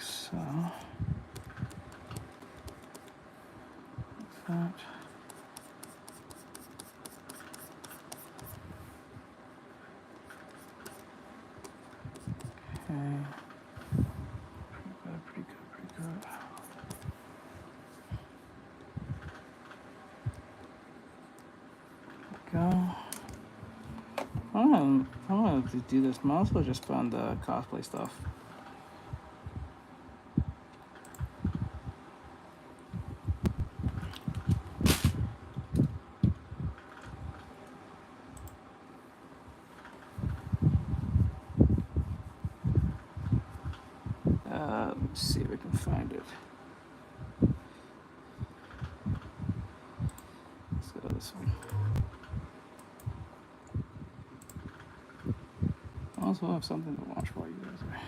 so. That. Okay. Pretty good. Go. I don't know to do this. Might as well just put on the cosplay stuff. Let's see if I can find it. Let's go to this one. I also have something to watch while you guys are.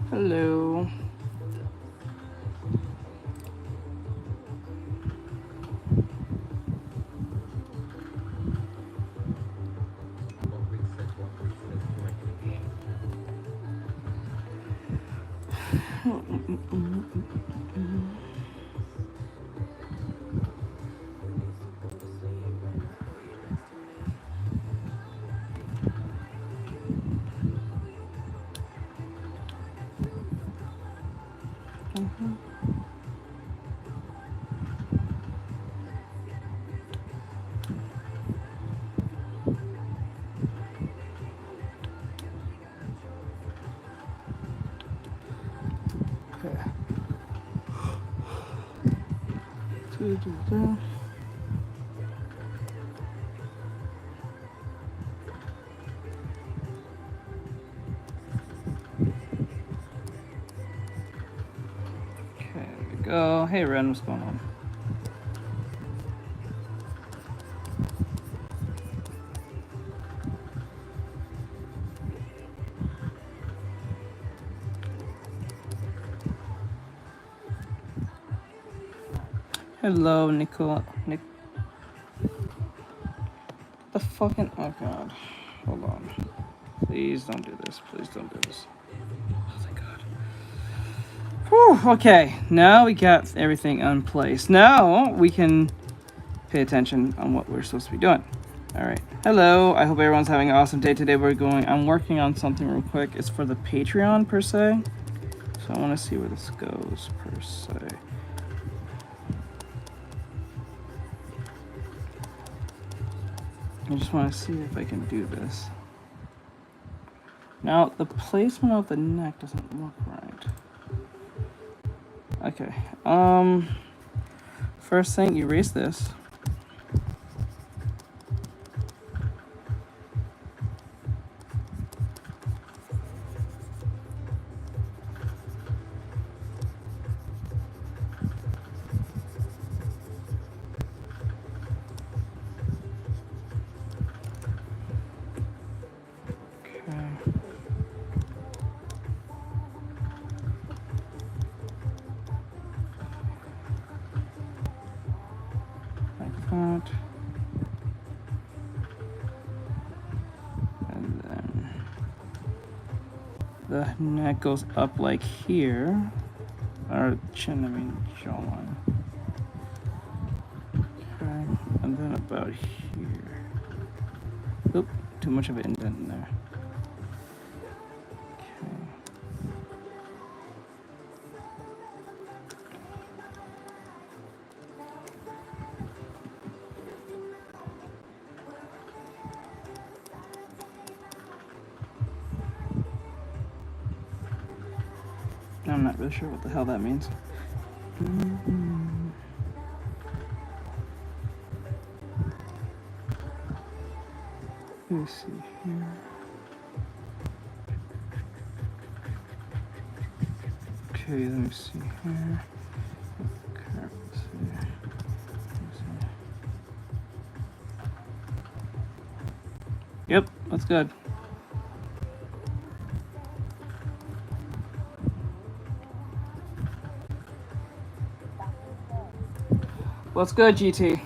Hello. There we go. Hey Ren, what's going on? Hello, Nicole. The fucking, oh god. Hold on. Please don't do this. Please don't do this. Oh thank god. Whew, okay, now we got everything in place. Now we can pay attention on what we're supposed to be doing. All right. Hello. I hope everyone's having an awesome day. Today I'm working on something real quick. It's for the Patreon per se. So I want to see where this goes per se. I just want to see if I can do this. Now, the placement of the neck doesn't look right. Okay. First thing, erase this. the neck goes up like here. Or chin, I mean jawline. Okay, and then about here. Oop, too much of an indent in there. I'm not really sure what the hell that means. Let me see here. Okay, let me see here. Okay, let's see. Yep, that's good. What's good, GT?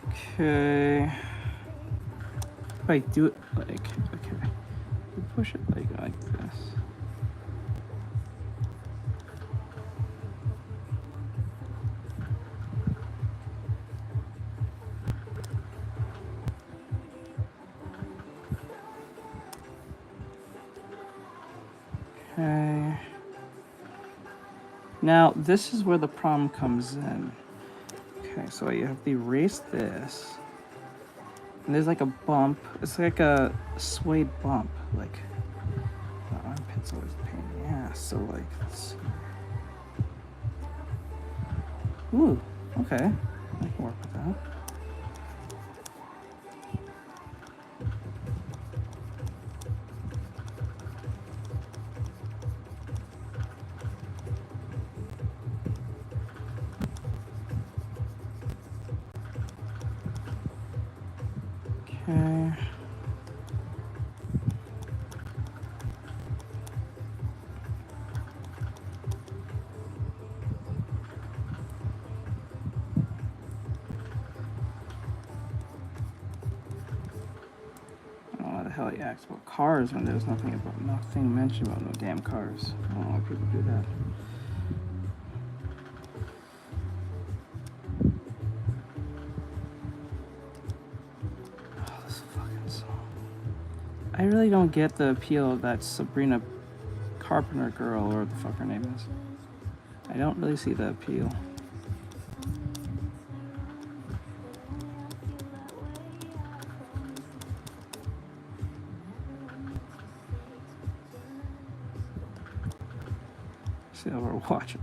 Okay. Wait, do it like, okay. You push it like this. Okay. Now, this is where the problem comes in. Okay, so you have to erase this. And there's like a bump. It's like a suede bump. Like, the armpit's always a pain in the ass. So, like, let's see. Ooh, okay. I can work with that. Okay. Why the hell he acts about cars when there's nothing mentioned about no damn cars. I don't know why people do that. Oh, this fucking song. I really don't get the appeal of that Sabrina Carpenter girl, or what the fuck her name is. I don't really see the appeal. See how we're watching.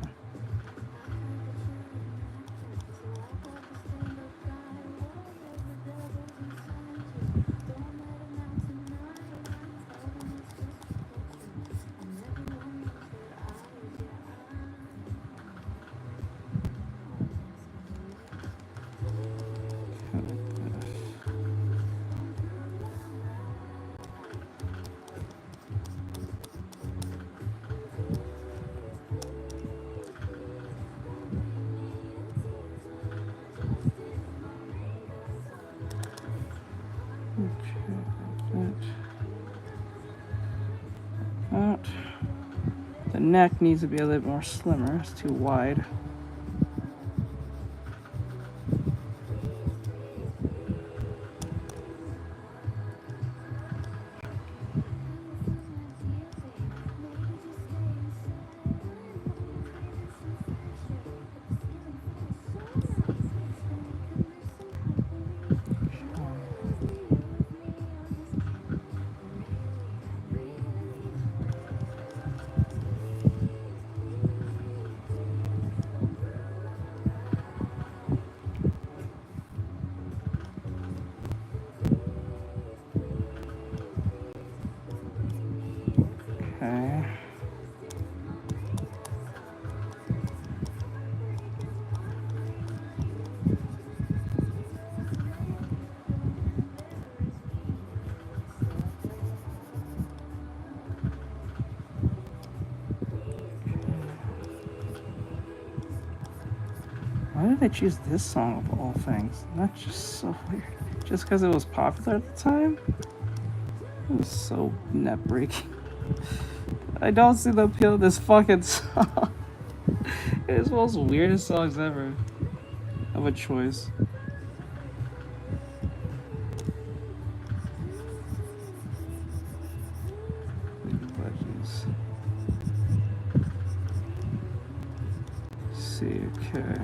The neck needs to be a little more slimmer. It's too wide. did they choose this song of all things? That's just so weird. Just because it was popular at the time? It was so net breaking. I don't see the appeal of this fucking song. It's one of the most weirdest songs ever. Of a choice. Legends. See, okay.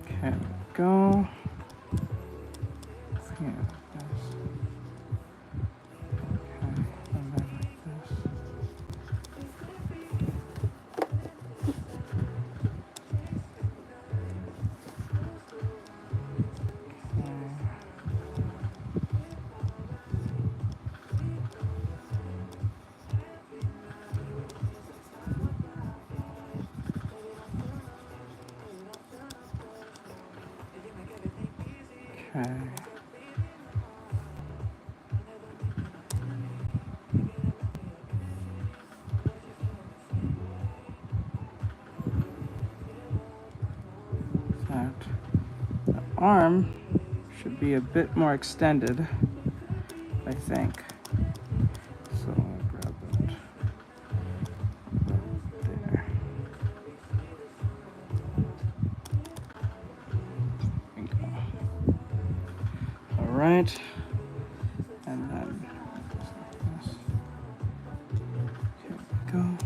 Okay, go. Yeah, this. Okay, and then like this. Okay. That the arm should be a bit more extended, I think. So I'll grab that there. All right, and then just like this. Here we go.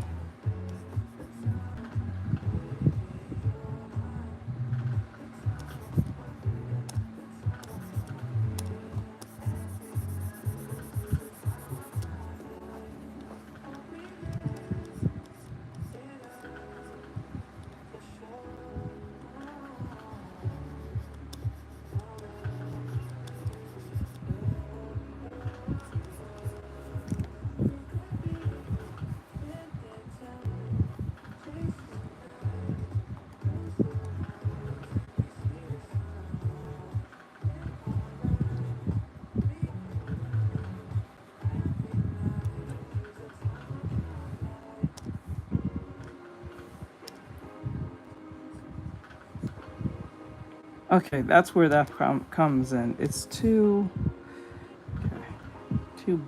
Okay, that's where that comes in. It's too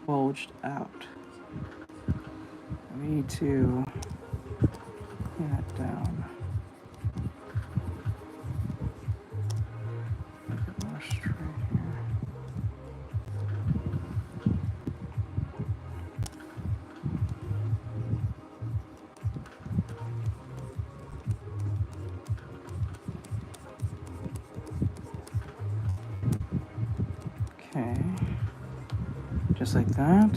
bulged out. We need to clean that down. Make it more straight here. Okay, just like that.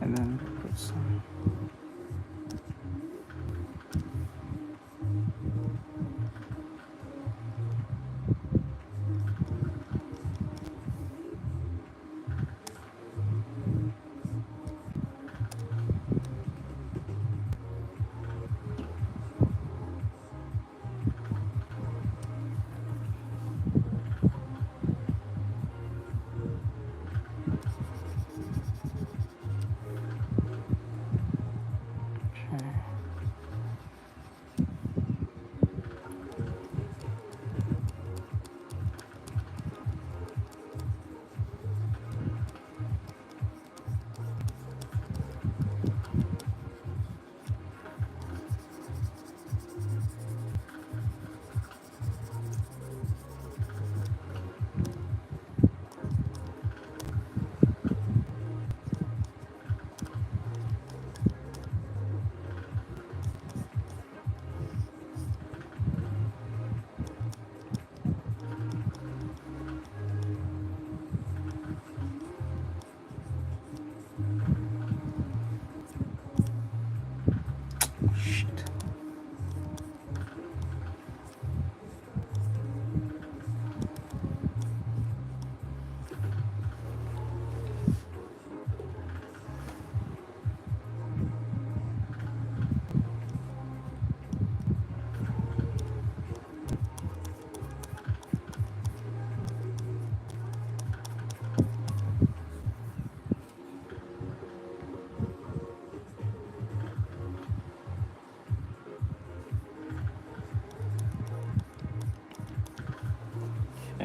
And then put some.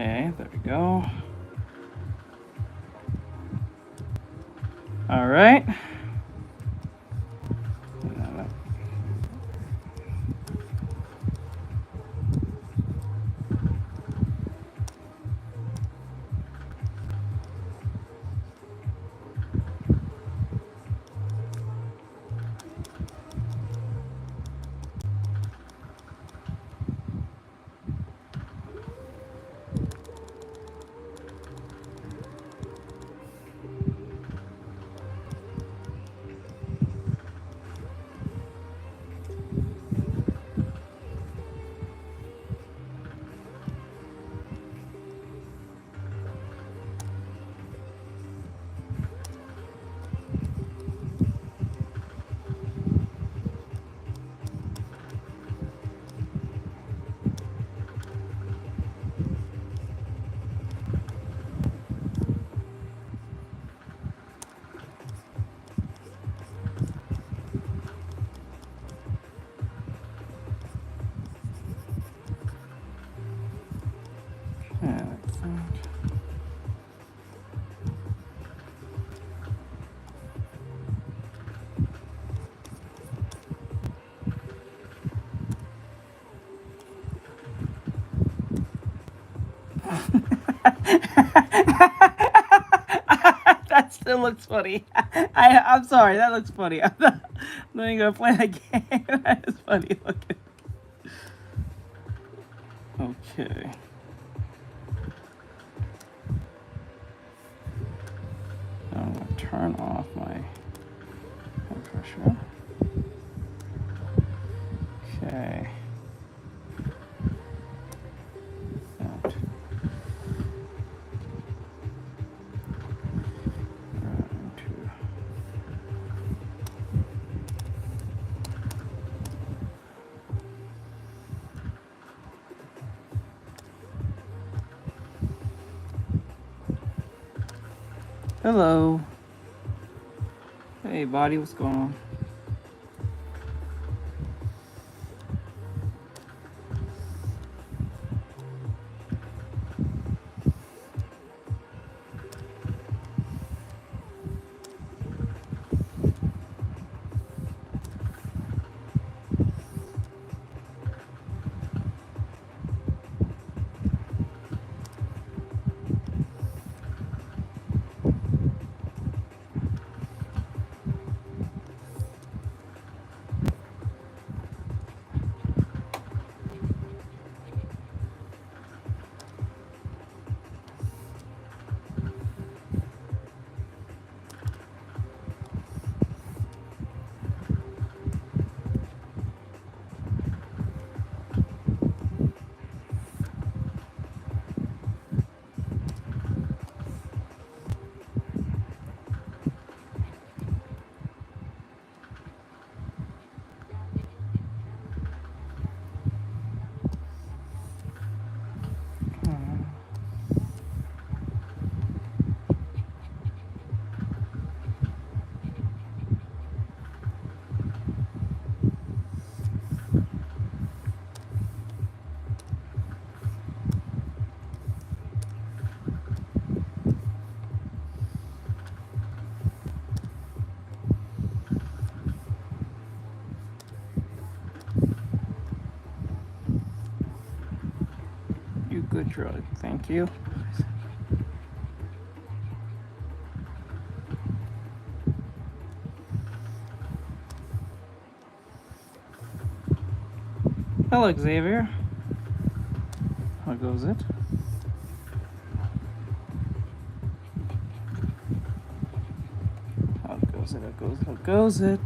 Okay, there we go. All right. That still looks funny. I'm sorry, that looks funny. I'm not even gonna play that game. That is funny looking. Okay. I'm gonna turn off my blood pressure. Okay. That. Hello. Hey, body, what's going on? You good drug, thank you. Hello, Xavier. How goes it? How goes it? How goes it?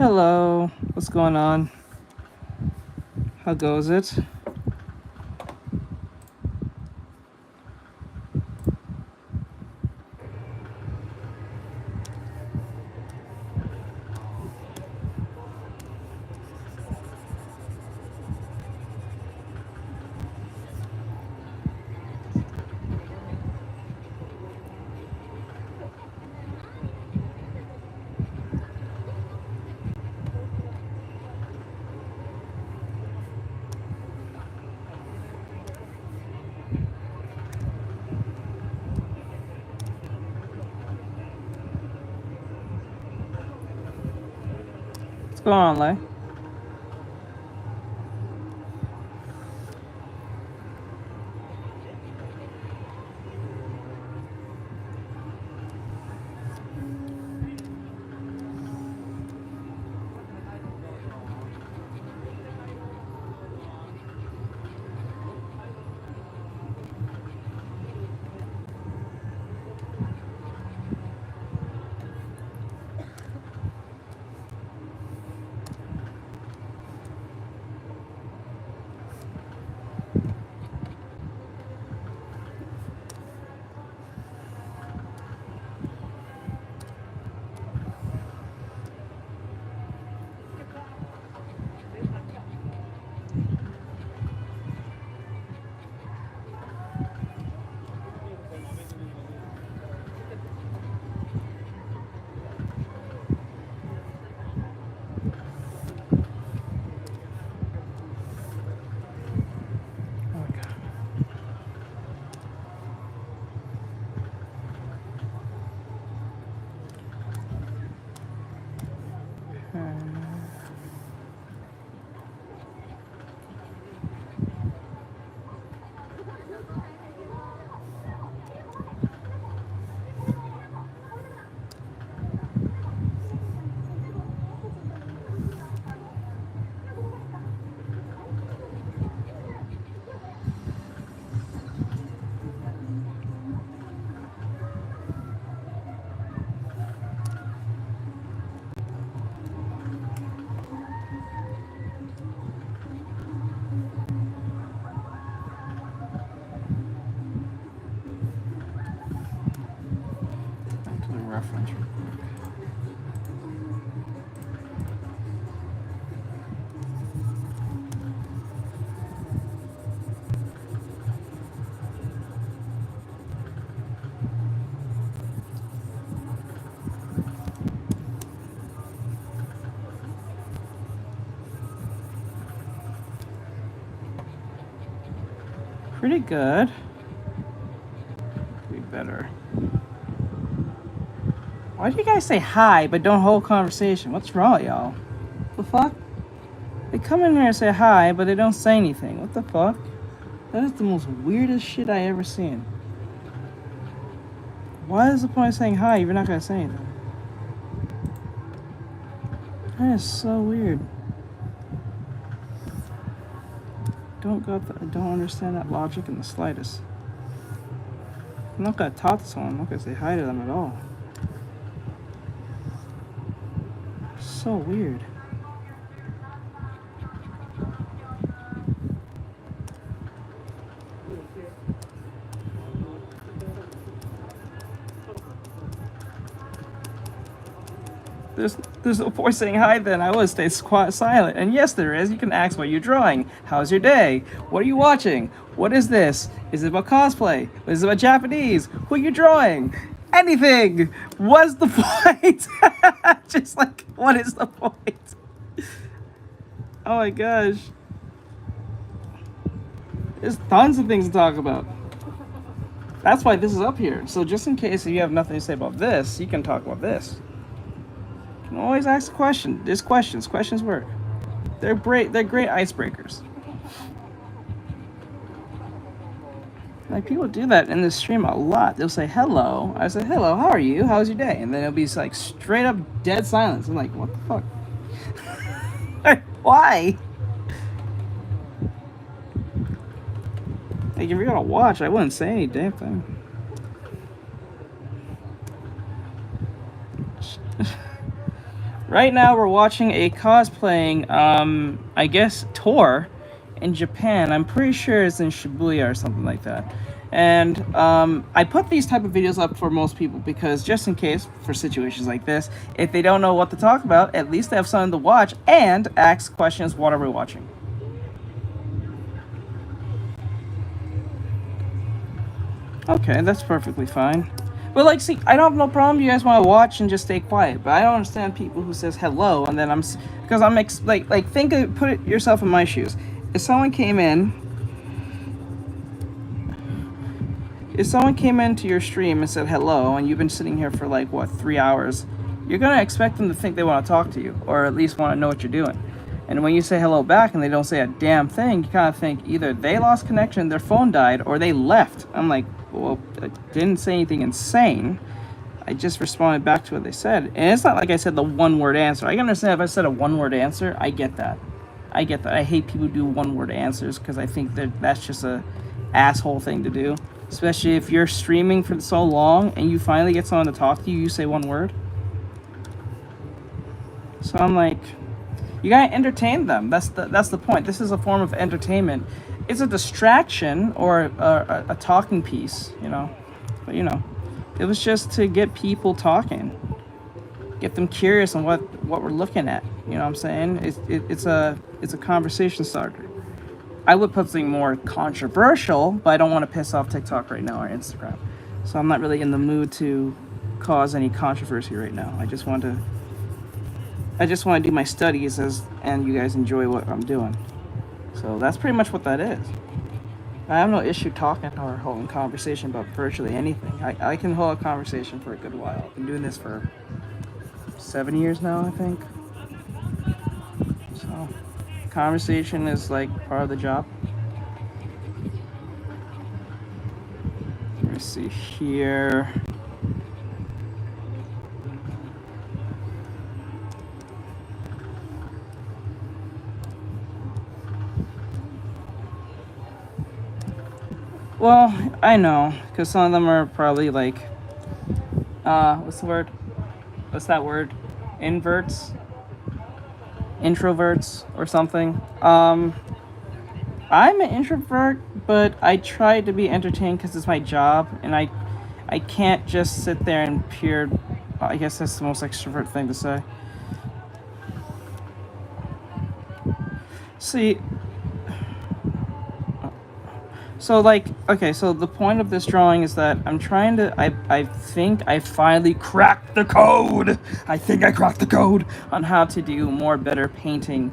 Hello. What's going on? How goes it? What's going on, Lay? Reference real quick. Pretty good. Be better. Why do you guys say hi but don't hold conversation? What's wrong, y'all? The fuck? They come in here and say hi, but they don't say anything. What the fuck? That is the most weirdest shit I ever seen. Why is the point of saying hi if you're not gonna say anything? That is so weird. I don't understand that logic in the slightest. I'm not gonna talk to someone. I'm not gonna say hi to them at all. So weird. There's no point saying hi then. I would stay silent. And yes, there is. You can ask what you're drawing. How's your day? What are you watching? What is this? Is it about cosplay? Is it about Japanese? Who are you drawing? Anything. What's the point? Just like, what is the point? Oh my gosh. There's tons of things to talk about. That's why this is up here. So just in case you have nothing to say about this, you can talk about this. You can always ask a question. There's questions. Questions work. They're great icebreakers. Like, people do that in this stream a lot. They'll say hello. I say hello, how are you? How's your day? And then it'll be like straight up dead silence. I'm like, what the fuck? Why? Like, if you're gonna watch, I wouldn't say any damn thing. Right now we're watching a cosplaying, I guess, tour in Japan. I'm pretty sure it's in Shibuya or something like that. And I put these type of videos up for most people because just in case, for situations like this, if they don't know what to talk about, at least they have something to watch and ask questions, what are we watching? Okay, that's perfectly fine. But like, see, I don't have no problem. You guys want to watch and just stay quiet. But I don't understand people who says hello and then because I'm like think of, put it yourself in my shoes. If someone came in, if someone came into your stream and said hello, and you've been sitting here for like what 3 hours, you're gonna expect them to think they want to talk to you, or at least want to know what you're doing. And when you say hello back and they don't say a damn thing, you kind of think either they lost connection, their phone died, or they left. I'm like, well, I didn't say anything insane. I just responded back to what they said. And it's not like I said the one-word answer. I can understand if I said a one-word answer. I get that. I get that. I hate people who do one-word answers because I think that that's just a asshole thing to do. Especially if you're streaming for so long and you finally get someone to talk to you, you say one word. So I'm like, you gotta entertain them. That's the point. This is a form of entertainment. It's a distraction or a talking piece, you know. But you know, it was just to get people talking, get them curious on what we're looking at. You know what I'm saying? It's a conversation starter. I would put something more controversial, but I don't want to piss off TikTok right now or Instagram. So I'm not really in the mood to cause any controversy right now. I just want to do my studies and you guys enjoy what I'm doing. So that's pretty much what that is. I have no issue talking or holding conversation about virtually anything. I can hold a conversation for a good while. I've been doing this for 7 years now, I think. So conversation is like part of the job. Let me see here. Well, I know, because some of them are probably like, what's the word? What's that word? Introverts or something. I'm an introvert, but I try to be entertained because it's my job, and I can't just sit there and pure. I guess that's the most extrovert thing to say. See. So like, okay, so the point of this drawing is that I'm trying to, I think I finally cracked the code. I think I cracked the code on how to do more better painting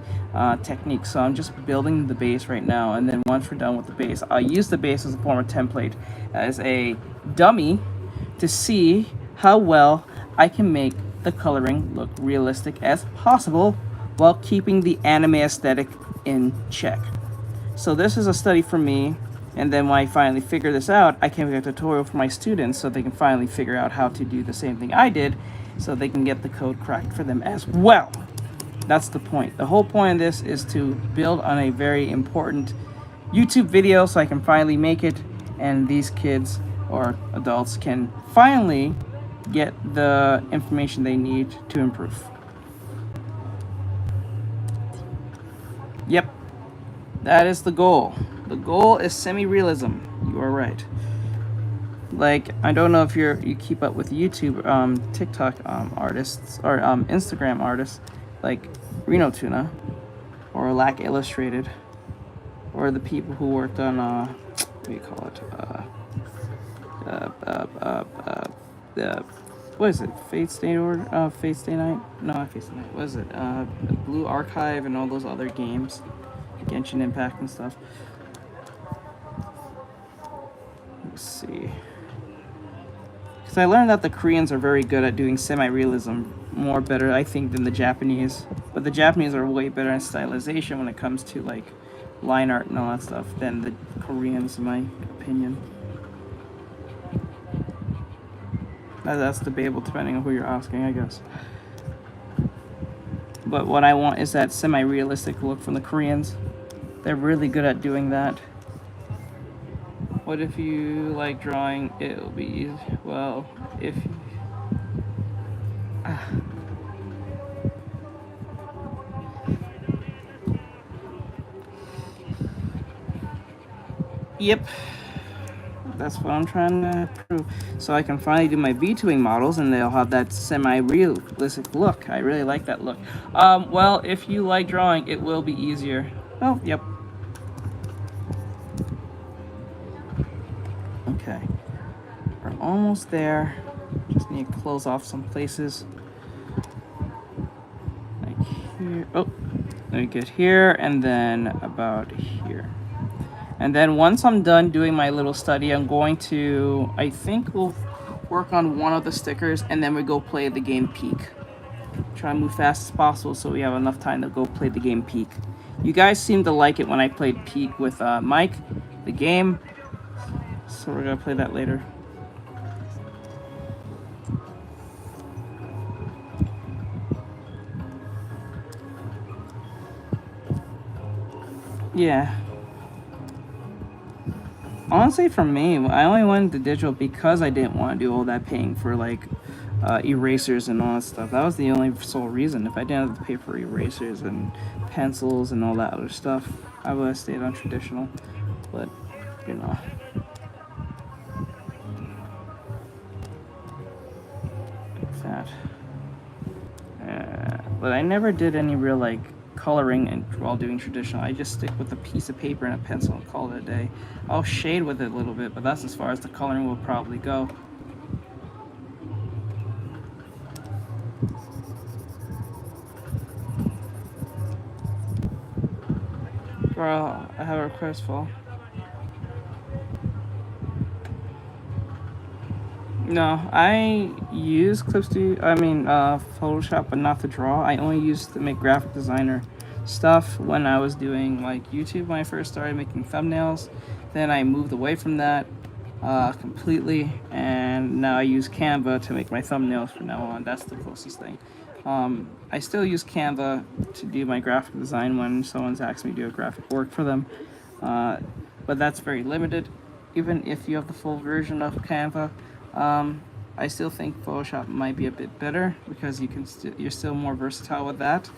techniques. So I'm just building the base right now. And then once we're done with the base, I'll use the base as a form of template, as a dummy to see how well I can make the coloring look realistic as possible while keeping the anime aesthetic in check. So this is a study for me. And then when I finally figure this out, I can make a tutorial for my students so they can finally figure out how to do the same thing I did so they can get the code cracked for them as well. That's the point. The whole point of this is to build on a very important YouTube video so I can finally make it and these kids or adults can finally get the information they need to improve. Yep, that is the goal. The goal is semi-realism. You are right. Like, I don't know if you keep up with YouTube, TikTok artists or Instagram artists like Reno Tuna or Lack Illustrated or the people who worked on what do you call it? What is it? Fate Stay Order? Fate Stay Night? No, not Fate Stay Night. What is it? Blue Archive and all those other games, Genshin Impact and stuff. Let's see. Because I learned that the Koreans are very good at doing semi-realism, more better, I think, than the Japanese. But the Japanese are way better at stylization when it comes to, like, line art and all that stuff than the Koreans, in my opinion. That's debatable depending on who you're asking, I guess. But what I want is that semi-realistic look from the Koreans. They're really good at doing that. What if you like drawing? It'll be easy. Well, if Yep. That's what I'm trying to prove. So I can finally do my V2ing models and they'll have that semi-realistic look. I really like that look. Well, if you like drawing, it will be easier. Oh, yep. Okay. We're almost there. Just need to close off some places. Like here. Oh, let me get here and then about here. And then once I'm done doing my little study, I'm going to, I think we'll work on one of the stickers and then we go play the game Peak. Try to move fast as possible so we have enough time to go play the game Peak. You guys seem to like it when I played Peak with Mike, the game. So we're going to play that later. Yeah. Honestly, for me, I only went to digital because I didn't want to do all that paying for like erasers and all that stuff. That was the only sole reason. If I didn't have to pay for erasers and pencils and all that other stuff, I would have stayed on traditional. But, you know. Like that. But I never did any real like coloring and while doing traditional. I just stick with a piece of paper and a pencil and call it a day. I'll shade with it a little bit, but that's as far as the coloring will probably go. Bro, I have a request for. No, I use Photoshop, but not to draw. I only used to make graphic designer stuff when I was doing like YouTube when I first started making thumbnails. Then I moved away from that completely, and now I use Canva to make my thumbnails from now on. That's the closest thing. I still use Canva to do my graphic design when someone's asked me to do a graphic work for them, but that's very limited. Even if you have the full version of Canva, I still think Photoshop might be a bit better because you're still more versatile with that.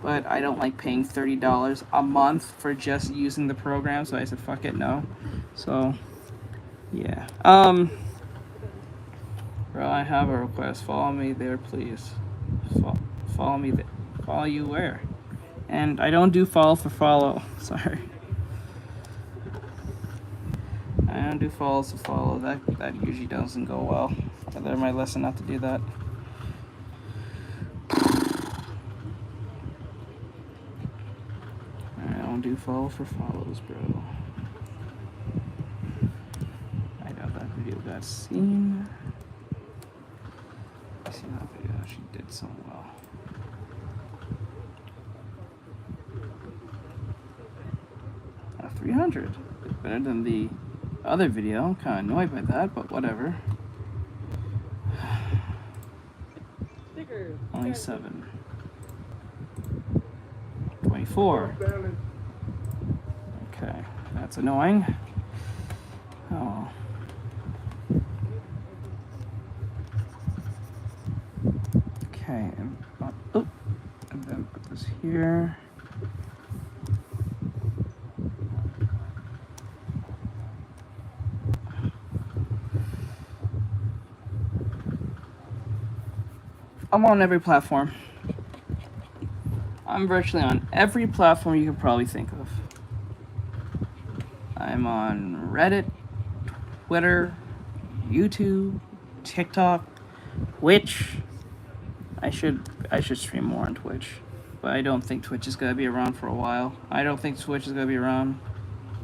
But I don't like paying $30 a month for just using the program, so I said fuck it, no. So yeah. Bro, I have a request. Follow me there, please. Follow me there. Follow you where? And I don't do follow for follow. Sorry. I don't do follows to follow. That usually doesn't go well. I learned my lesson not to do that. I don't do follow for follows, bro. I know that video got seen. I seen that video. She did so well. A 300. Better than the other video. I'm kind of annoyed by that, but whatever. Only 7. 24. Okay, that's annoying. Oh. Okay, and then put this here. I'm on every platform. I'm virtually on every platform you could probably think of. I'm on Reddit, Twitter, YouTube, TikTok, Twitch. I should stream more on Twitch, but I don't think Twitch is gonna be around for a while. I don't think Twitch is gonna be around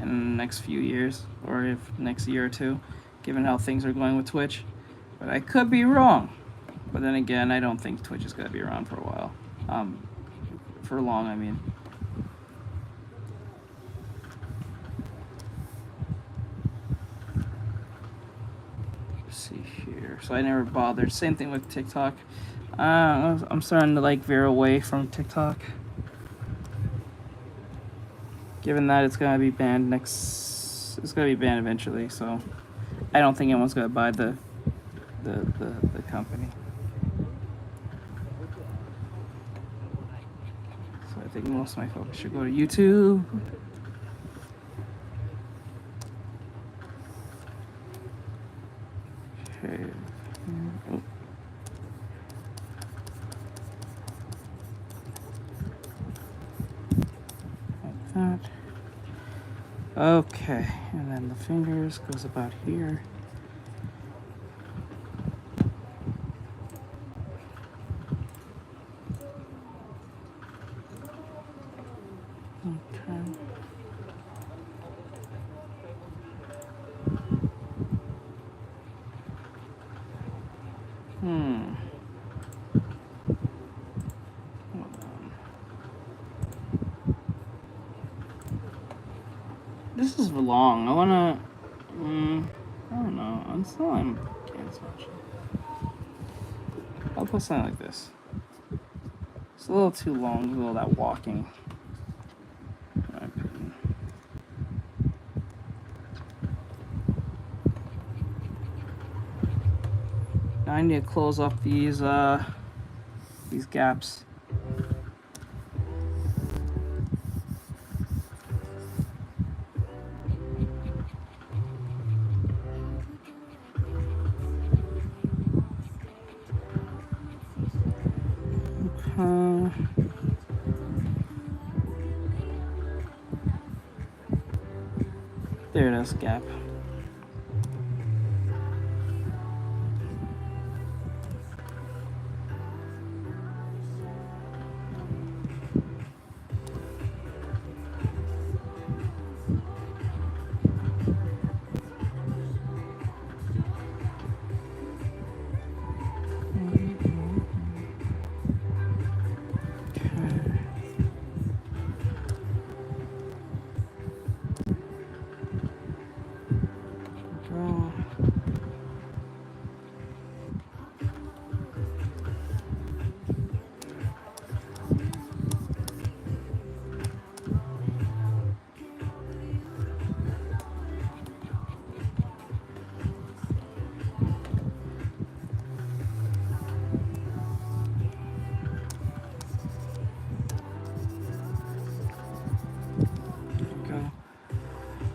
in the next few years, or if next year or two, given how things are going with Twitch. But I could be wrong. But then again, I don't think Twitch is gonna be around for a while. For long, I mean. Let's see here. So I never bothered. Same thing with TikTok. I'm starting to like veer away from TikTok. Given that it's gonna be banned it's gonna be banned eventually. So I don't think anyone's gonna buy the company. I think most of my focus should go to YouTube. Okay. Oh. Like that. Okay, and then the fingers goes about here. Okay. Hold on. This is long. I wanna. I don't know. Until I'm cancel. I'll put something like this. It's a little too long. A little that walking. In my opinion. Now I need to close off these gaps. There it is, gap.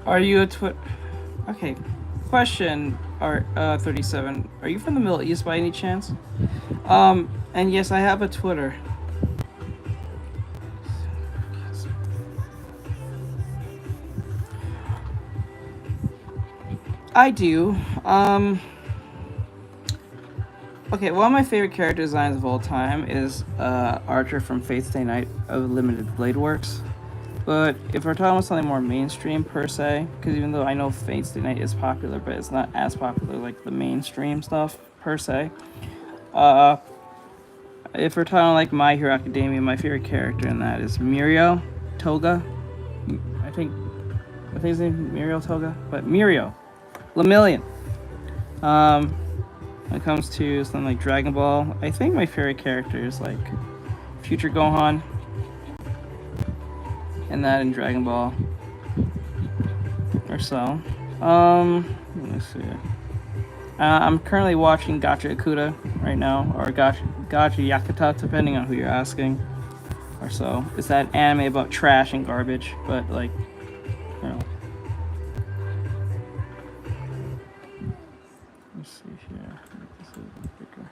Are you a Okay. Question, 37. Are you from the Middle East by any chance? And yes, I have a Twitter. I do. Okay, one of my favorite character designs of all time is Archer from Fate Stay Night of Limited Blade Works. But if we're talking about something more mainstream per se, because even though I know Fate Stay Night is popular, but it's not as popular like the mainstream stuff per se. If we're talking like My Hero Academia, my favorite character in that is Mirio Toga. I think his name is Mirio Toga, but Mirio Lemillion. When it comes to something like Dragon Ball, I think my favorite character is like Future Gohan. And that in Dragon Ball or so. Let me see. I'm currently watching Gacha Akuta right now, or Gacha Yakuta, depending on who you're asking, or so. It's that anime about trash and garbage, but like, you know. Let's see here. This is bigger.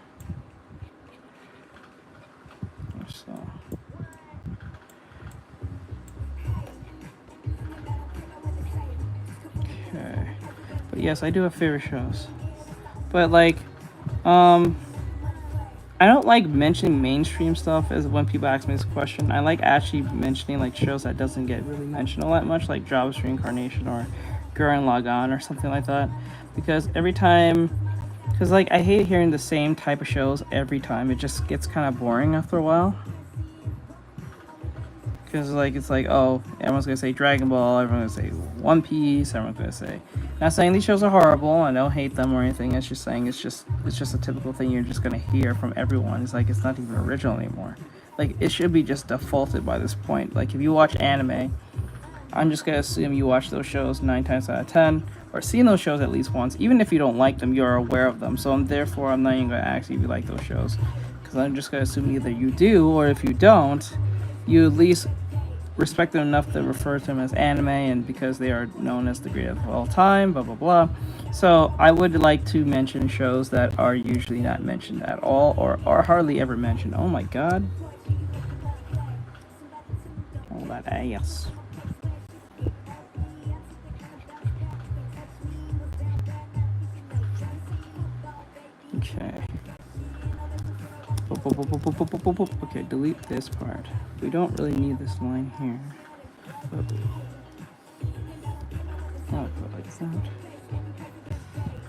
Or so. But yes, I do have favorite shows. But like, I don't like mentioning mainstream stuff as when people ask me this question. I like actually mentioning like shows that doesn't get really mentioned all that much, like Job's Reincarnation or Gurren Lagann or something like that. Because every time, because like I hate hearing the same type of shows every time. It just gets kind of boring after a while. Because like it's like, oh, everyone's gonna say Dragon Ball, everyone's gonna say One Piece, everyone's gonna say. Not saying these shows are horrible, I don't hate them or anything. It's just saying it's just a typical thing you're just gonna hear from everyone. It's like it's not even original anymore. Like it should be just defaulted by this point. Like if you watch anime, I'm just gonna assume you watch those shows 9 times out of 10, or seen those shows at least once. Even if you don't like them, you're aware of them. So therefore I'm not even gonna ask you if you like those shows, because I'm just gonna assume either you do, or if you don't, you at least respect them enough to refer to them as anime, and because they are known as the greatest of all time, blah blah blah. So I would like to mention shows that are usually not mentioned at all, or are hardly ever mentioned. Oh my god. All that ass. Okay. Okay, delete this part. We don't really need this line here. I'll put like that.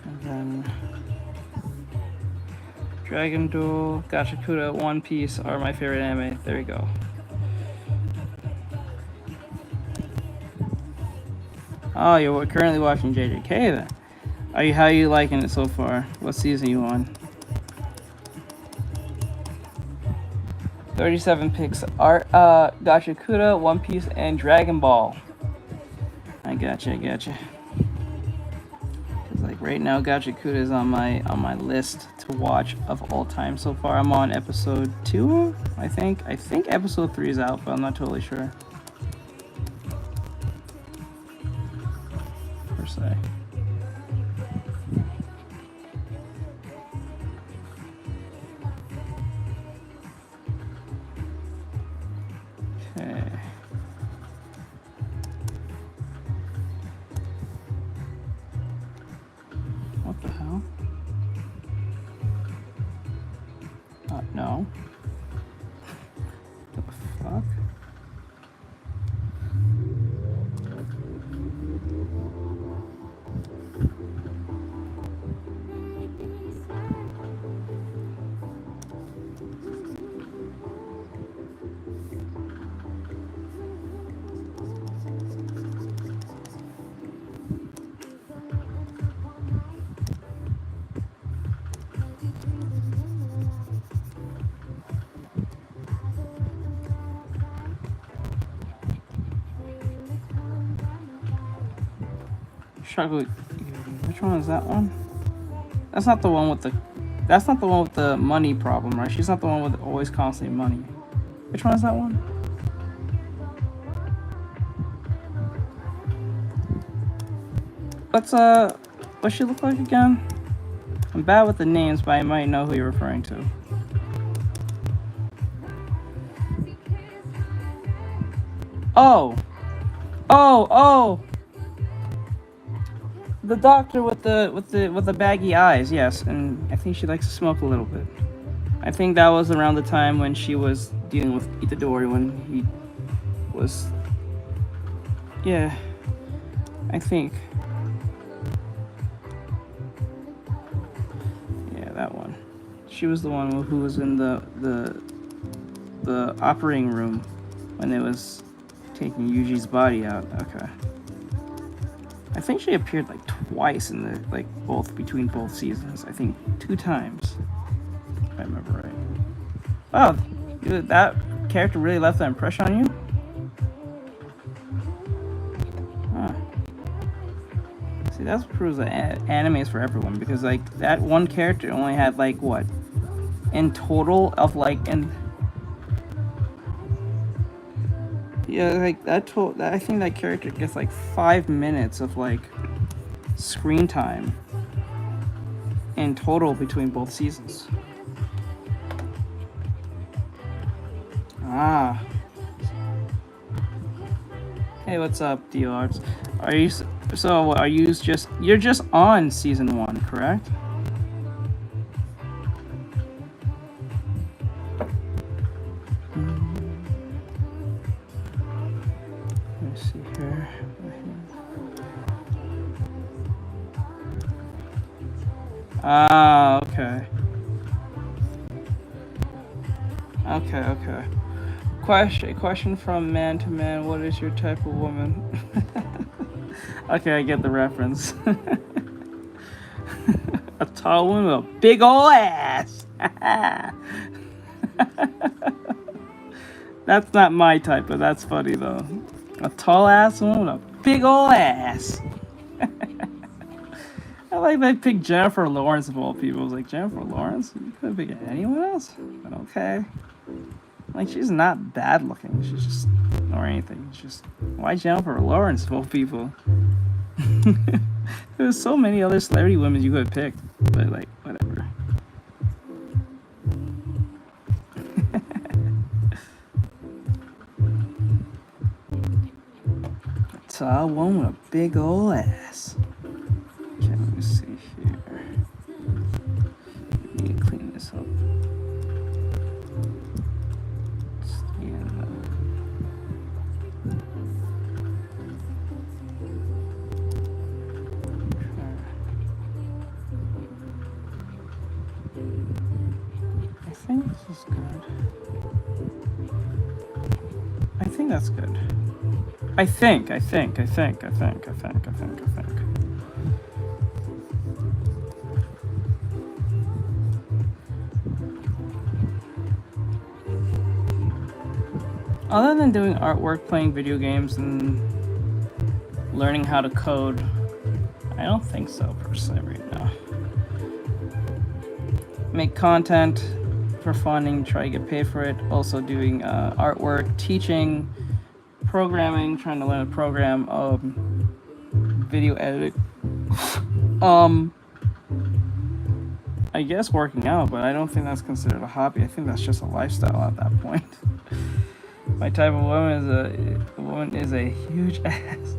And then Dragon Duel, Gachakuta, One Piece are my favorite anime. There you go. Oh, you're currently watching JJK then. How are you liking it so far? What season you on? 37 picks. Gachakuta, One Piece, and Dragon Ball. I gotcha. Cause like right now, Gachakuta is on my list to watch of all time so far. I'm on episode 2, I think. I think episode 3 is out, but I'm not totally sure. Per se. Okay. What the hell? No. What the fuck? Struggle. Which one is that one? That's not the one with the. That's not the one with the money problem, right? She's not the one with always constantly money. Which one is that one? What's she look like again? I'm bad with the names, but I might know who you're referring to. Oh. The doctor with the baggy eyes, yes, and I think she likes to smoke a little bit. I think that was around the time when she was dealing with Itadori when he was. Yeah, I think. Yeah, that one. She was the one who was in the operating room when it was taking Yuji's body out. Okay. I think she appeared like twice in the between both seasons. I think 2 times, if I remember right. Wow, that character really left that impression on you? Huh. See, that proves that anime is for everyone, because like that one character only had like what in total of like like I think that character gets like 5 minutes of like screen time in total between both seasons. Ah. Hey, what's up, D Arts? You're just on season 1, correct? Ah, okay. Okay. Question from man to man. What is your type of woman? Okay, I get the reference. A tall woman with a big ol' ass. That's not my type, but that's funny though. A tall ass woman with a big ol' ass. I like they picked Jennifer Lawrence of all people. I was like, Jennifer Lawrence? You couldn't pick anyone else? But okay. Like, she's not bad looking. She's just, or anything. It's just, why Jennifer Lawrence of all people? There was so many other celebrity women you could have picked, but like, whatever. Tall one with a big ol' ass. Okay, let me see here. Need to clean this up. I think this is good. I think that's good. I think. Other than doing artwork, playing video games, and learning how to code, I don't think so, personally, right now. Make content for funding, try to get paid for it. Also doing artwork, teaching, programming, trying to learn a program, video editing. I guess working out, but I don't think that's considered a hobby. I think that's just a lifestyle at that point. My type of woman is a huge ass.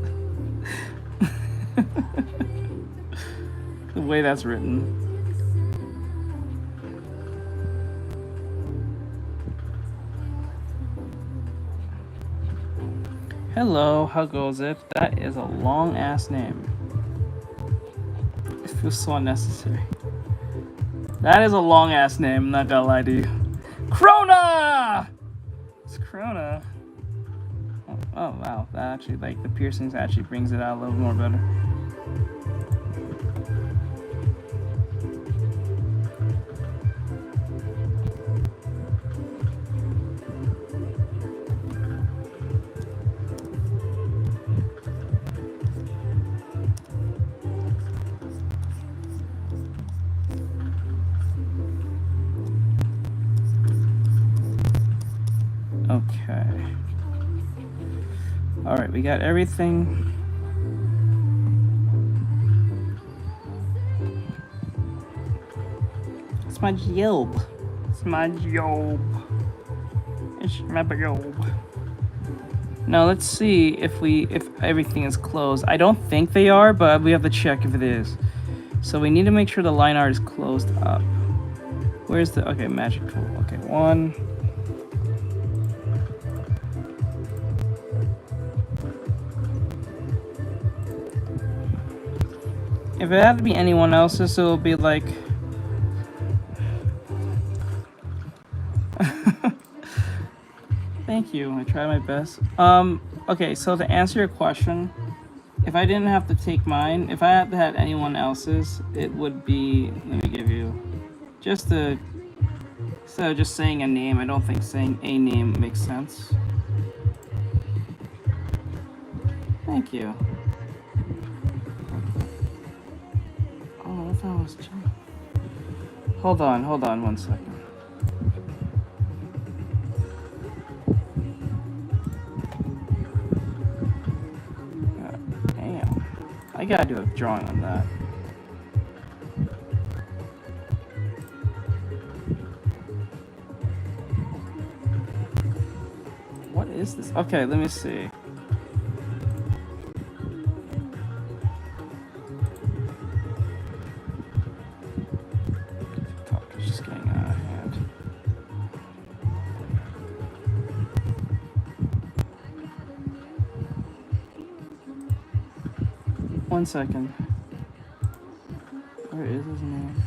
The way that's written. Hello, how goes it? That is a long ass name. It feels so unnecessary. That is a long ass name, I'm not gonna lie to you. Krona! It's Krona. Oh wow, that actually, like, the piercings actually brings it out a little more better. Okay. Alright, we got everything. It's my job. It's my job. It's my job. Now let's see if everything is closed. I don't think they are, but we have to check if it is. So we need to make sure the line art is closed up. Where's the, okay, magic tool. Okay, one. If it had to be anyone else's, it would be like... Thank you, I tried my best. Okay, so to answer your question, if I didn't have to take mine, if I had to have anyone else's, it would be, let me give you, just a, instead of just saying a name, I don't think saying a name makes sense. Thank you. Oh, I thought it was Jim. Hold on 1 second. God damn. I gotta do a drawing on that. What is this? Okay, let me see. One second. Where is his name?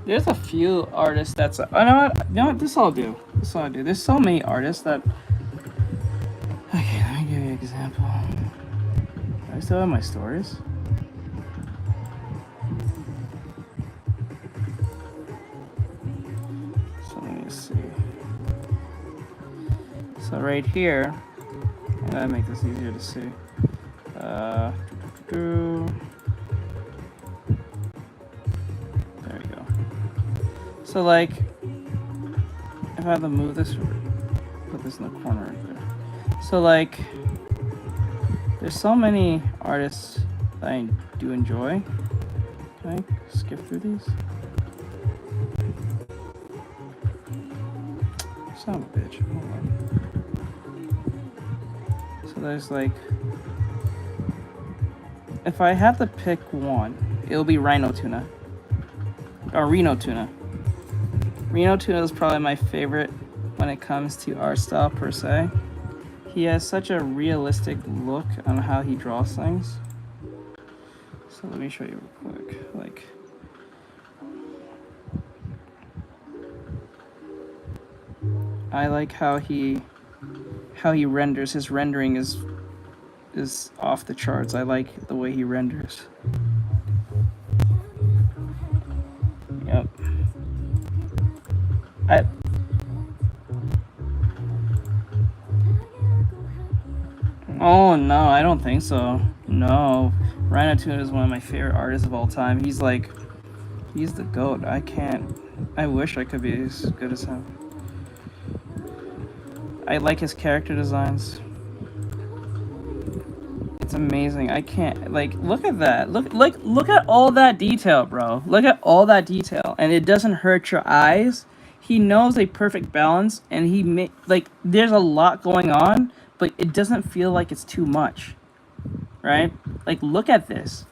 There's a few artists that's. Oh, you know what? This I'll do. There's so many artists that. Okay, let me give you an example. Do I still have my stories? So let me see. So right here, I gotta make this easier to see. There we go. So like, if I have to move this, or put this in the corner right there. So like, there's so many artists that I do enjoy. Can I skip through these? Son of a bitch. Hold on. So there's like, if I had to pick one, it'll be Rhino Tuna. Or Reno Tuna. Reno Tuna is probably my favorite when it comes to art style per se. He has such a realistic look on how he draws things. So let me show you real quick. Like, I like how he renders. His rendering is off the charts. I like the way he renders. Yep. Oh no, I don't think so. No, Rhino Tuna is one of my favorite artists of all time. He's the GOAT. I wish I could be as good as him. I like his character designs. It's amazing. I can't, like, look at that. Look at all that detail, bro. Look at all that detail, and it doesn't hurt your eyes. He knows a perfect balance, and there's a lot going on, but it doesn't feel like it's too much, right? Like, look at this.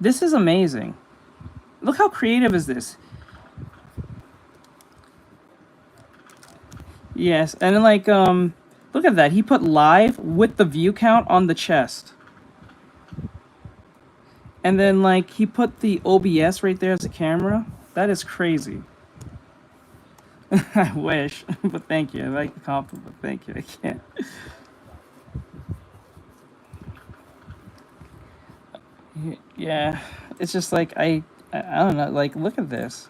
This is amazing. Look how creative is this. Yes, and then like, look at that. He put live with the view count on the chest. And then like, he put the OBS right there as a camera. That is crazy. I wish, but thank you. I like the compliment, but thank you. I can't. Yeah, it's just like, I don't know, like, look at this.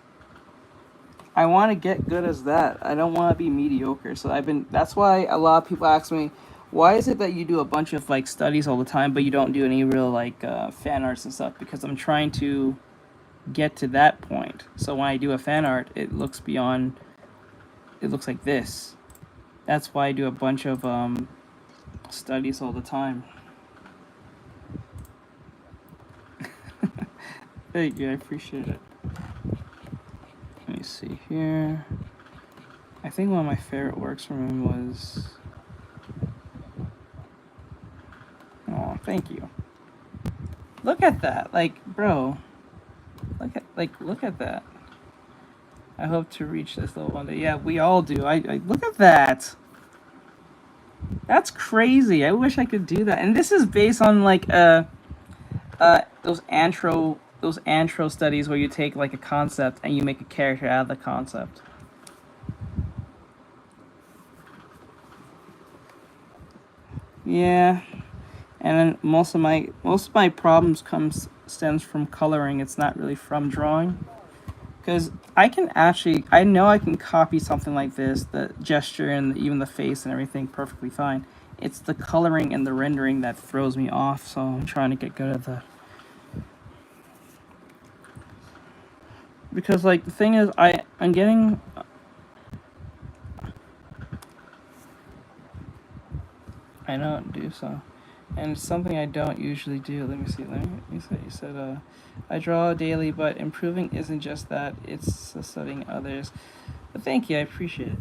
I want to get good as that. I don't want to be mediocre. So that's why a lot of people ask me, why is it that you do a bunch of like studies all the time, but you don't do any real like fan arts and stuff? Because I'm trying to get to that point. So when I do a fan art, it looks like this. That's why I do a bunch of studies all the time. Thank you, I appreciate it. Let me see here. I think one of my favorite works from him was... Oh, thank you. Look at that, like, bro. Look at that. I hope to reach this level one day. Yeah, we all do. I look at that. That's crazy. I wish I could do that. And this is based on like those antro studies where you take like a concept and you make a character out of the concept. Yeah. And then most of my problems stems from coloring. It's not really from drawing. Because I know I can copy something like this, the gesture and even the face and everything perfectly fine. It's the coloring and the rendering that throws me off, so I'm trying to get good at that. Because like the thing is, I'm getting... I don't do so. And it's something I don't usually do. Let me see. You said, I draw daily, but improving isn't just that. It's studying others. But thank you. I appreciate it.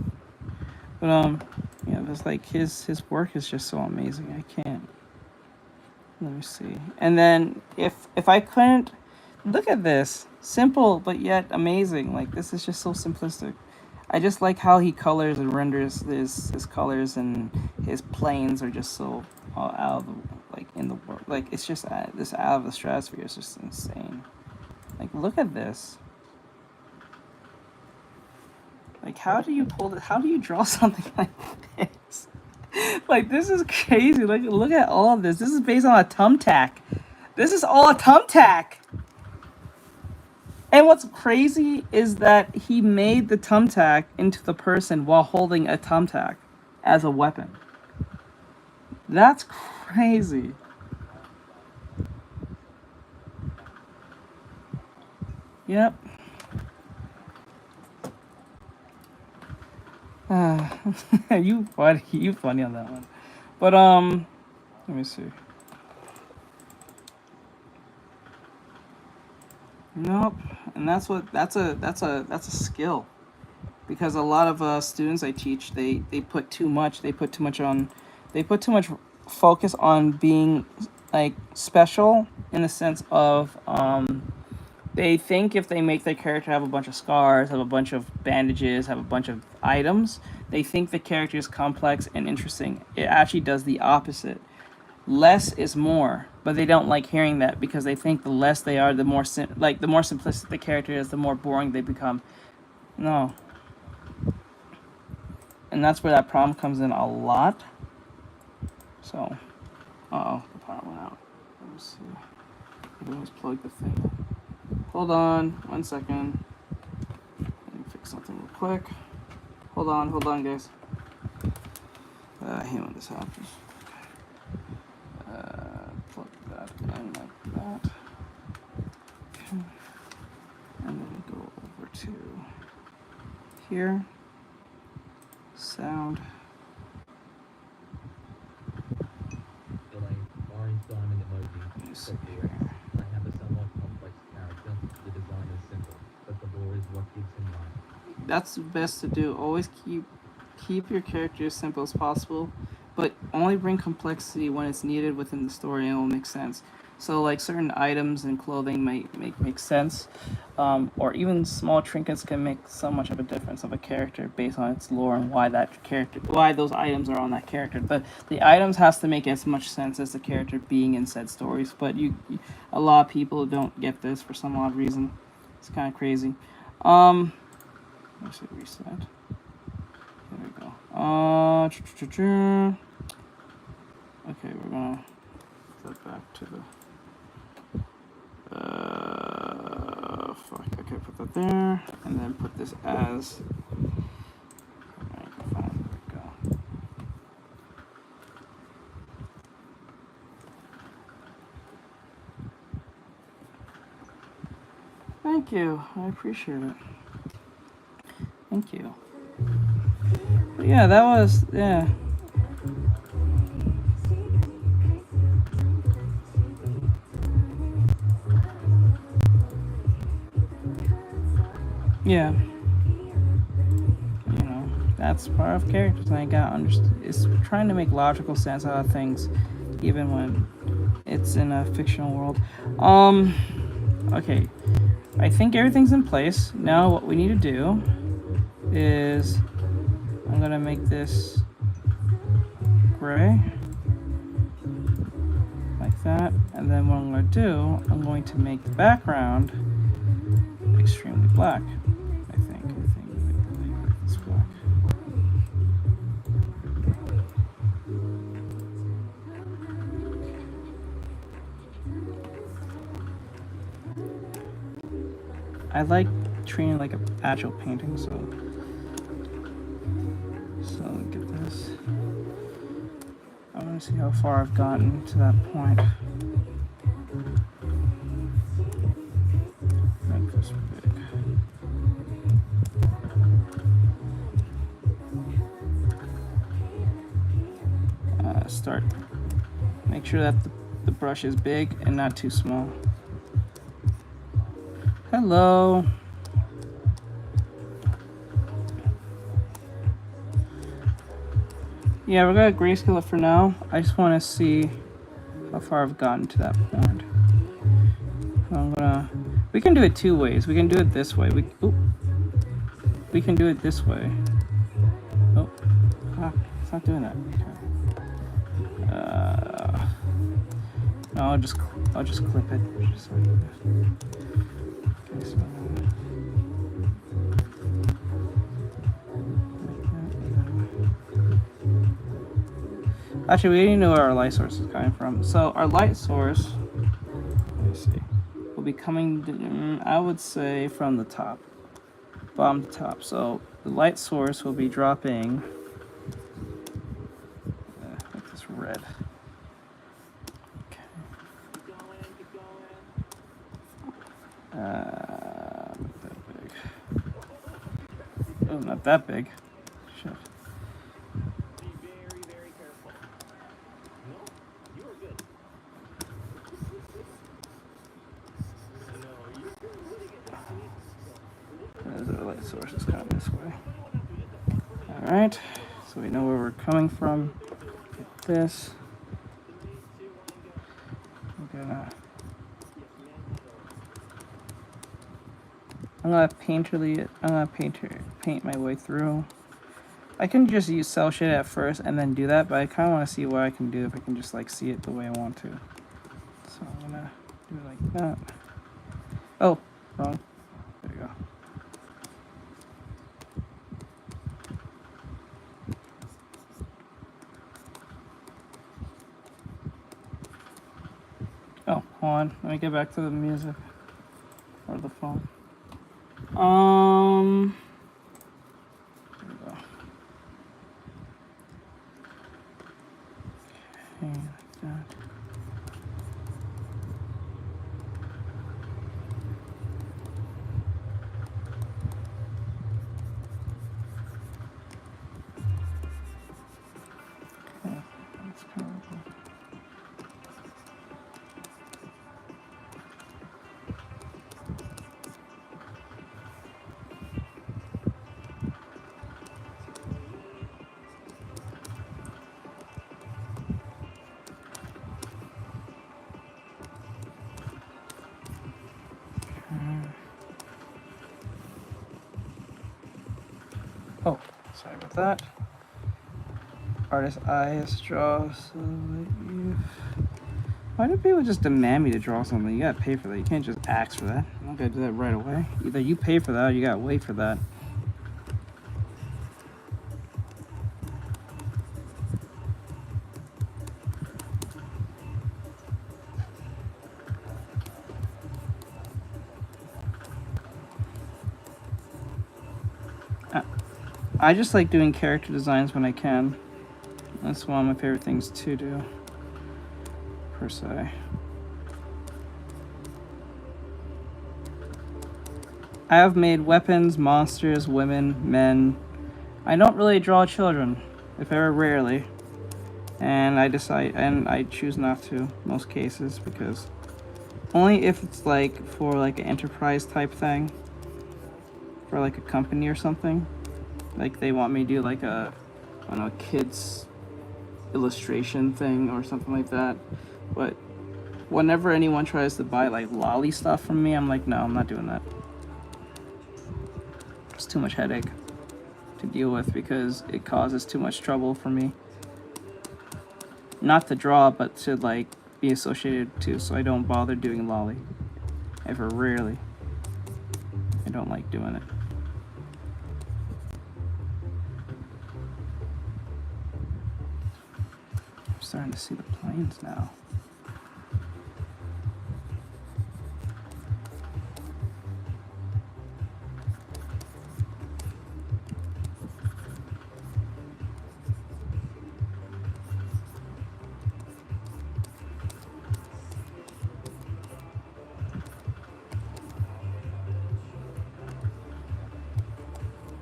But, yeah, it's like his work is just so amazing. I can't. Let me see. And then if I couldn't... Look at this. Simple, but yet amazing. Like, this is just so simplistic. I just like how he colors and renders his colors, and his planes are just so out of the, like, in the world. Like, it's just this out of the stratosphere. It's just insane. Like, look at this. Like, how do you draw something like this? Like, this is crazy. Like, look at all of this. This is based on a thumbtack. This is all a thumbtack. And what's crazy is that he made the thumbtack into the person while holding a thumbtack as a weapon. That's crazy. Yep. You funny on that one. But let me see. Nope. And that's a skill. Because a lot of students I teach, they put too much focus on being like special in the sense of they think if they make their character have a bunch of scars, have a bunch of bandages, have a bunch of items, they think the character is complex and interesting. It actually does the opposite. Less is more, but they don't like hearing that because they think the less they are, the more the more simplistic the character is, the more boring they become. No. And that's where that problem comes in a lot. So, uh-oh, the power went out. Let me see. I can always plug the thing in. Hold on, 1 second. Let me fix something real quick. Hold on, guys. I hate when this happens. Plug that in like that. Okay. And then go over to here. Sound. That's best to do. Always keep your character as simple as possible, but only bring complexity when it's needed within the story and it will make sense. So like certain items and clothing might make sense, or even small trinkets can make so much of a difference of a character based on its lore and why those items are on that character. But the items has to make as much sense as the character being in said stories. But a lot of people don't get this for some odd reason. It's kind of crazy. Let's see, reset. There we go. Okay, we're gonna flip back to the. Fuck. Okay, put that there, and then put this as. There we go. Thank you. I appreciate it. Thank you. But yeah, that was yeah. Yeah. You know, that's part of characters, and I got understand. It's trying to make logical sense out of things, even when it's in a fictional world. Okay. I think everything's in place. Now what we need to do is I'm gonna make this gray like that, and then what I'm gonna do, I'm going to make the background extremely black. I think it's black. I like treating it like an actual painting, so look at this. I want to see how far I've gotten to that point. Make this big. Start. Make sure that the brush is big and not too small. Hello. Yeah, we're gonna grayscale it for now. I just want to see how far I've gotten to that point. We can do it two ways. We can do it this way. We can do it this way. Oh, it's not doing that. Okay. No, I'll just clip it. Just like this. Okay, so. Actually, we need to know where our light source is coming from. So our light source, let me see, will be coming, I would say, from the top, bottom to top. So the light source will be dropping, make this red. Okay. Not that big. Oh, not that big. Shit. source is kind of this way. Alright, so we know where we're coming from. Get this. I'm gonna paint my way through. I can just use cell shade at first and then do that, but I kind of want to see what I can do if I can just like see it the way I want to. So I'm gonna do it like that. Oh, wrong. There you go. Oh, hold on. Let me get back to the music or the phone. There we go. Okay, like that. Okay, that's kind of cool. Oh, sorry about that. Artist eyes draw. So why do people just demand me to draw something? You gotta pay for that. You can't just ask for that. I'm not gonna do that right away. Either you pay for that or you gotta wait for that. I just like doing character designs when I can. That's one of my favorite things to do, per se. I have made weapons, monsters, women, men. I don't really draw children, if ever rarely. And I choose not to, most cases, because only if it's like for like an enterprise type thing, for like a company or something. Like they want me to do like a, I don't know, kids illustration thing or something like that. But whenever anyone tries to buy like lolly stuff from me, I'm like, no, I'm not doing that. It's too much headache to deal with because it causes too much trouble for me. Not to draw, but to like be associated to, so I don't bother doing lolly. Ever rarely. I don't like doing it. I'm starting to see the planes now.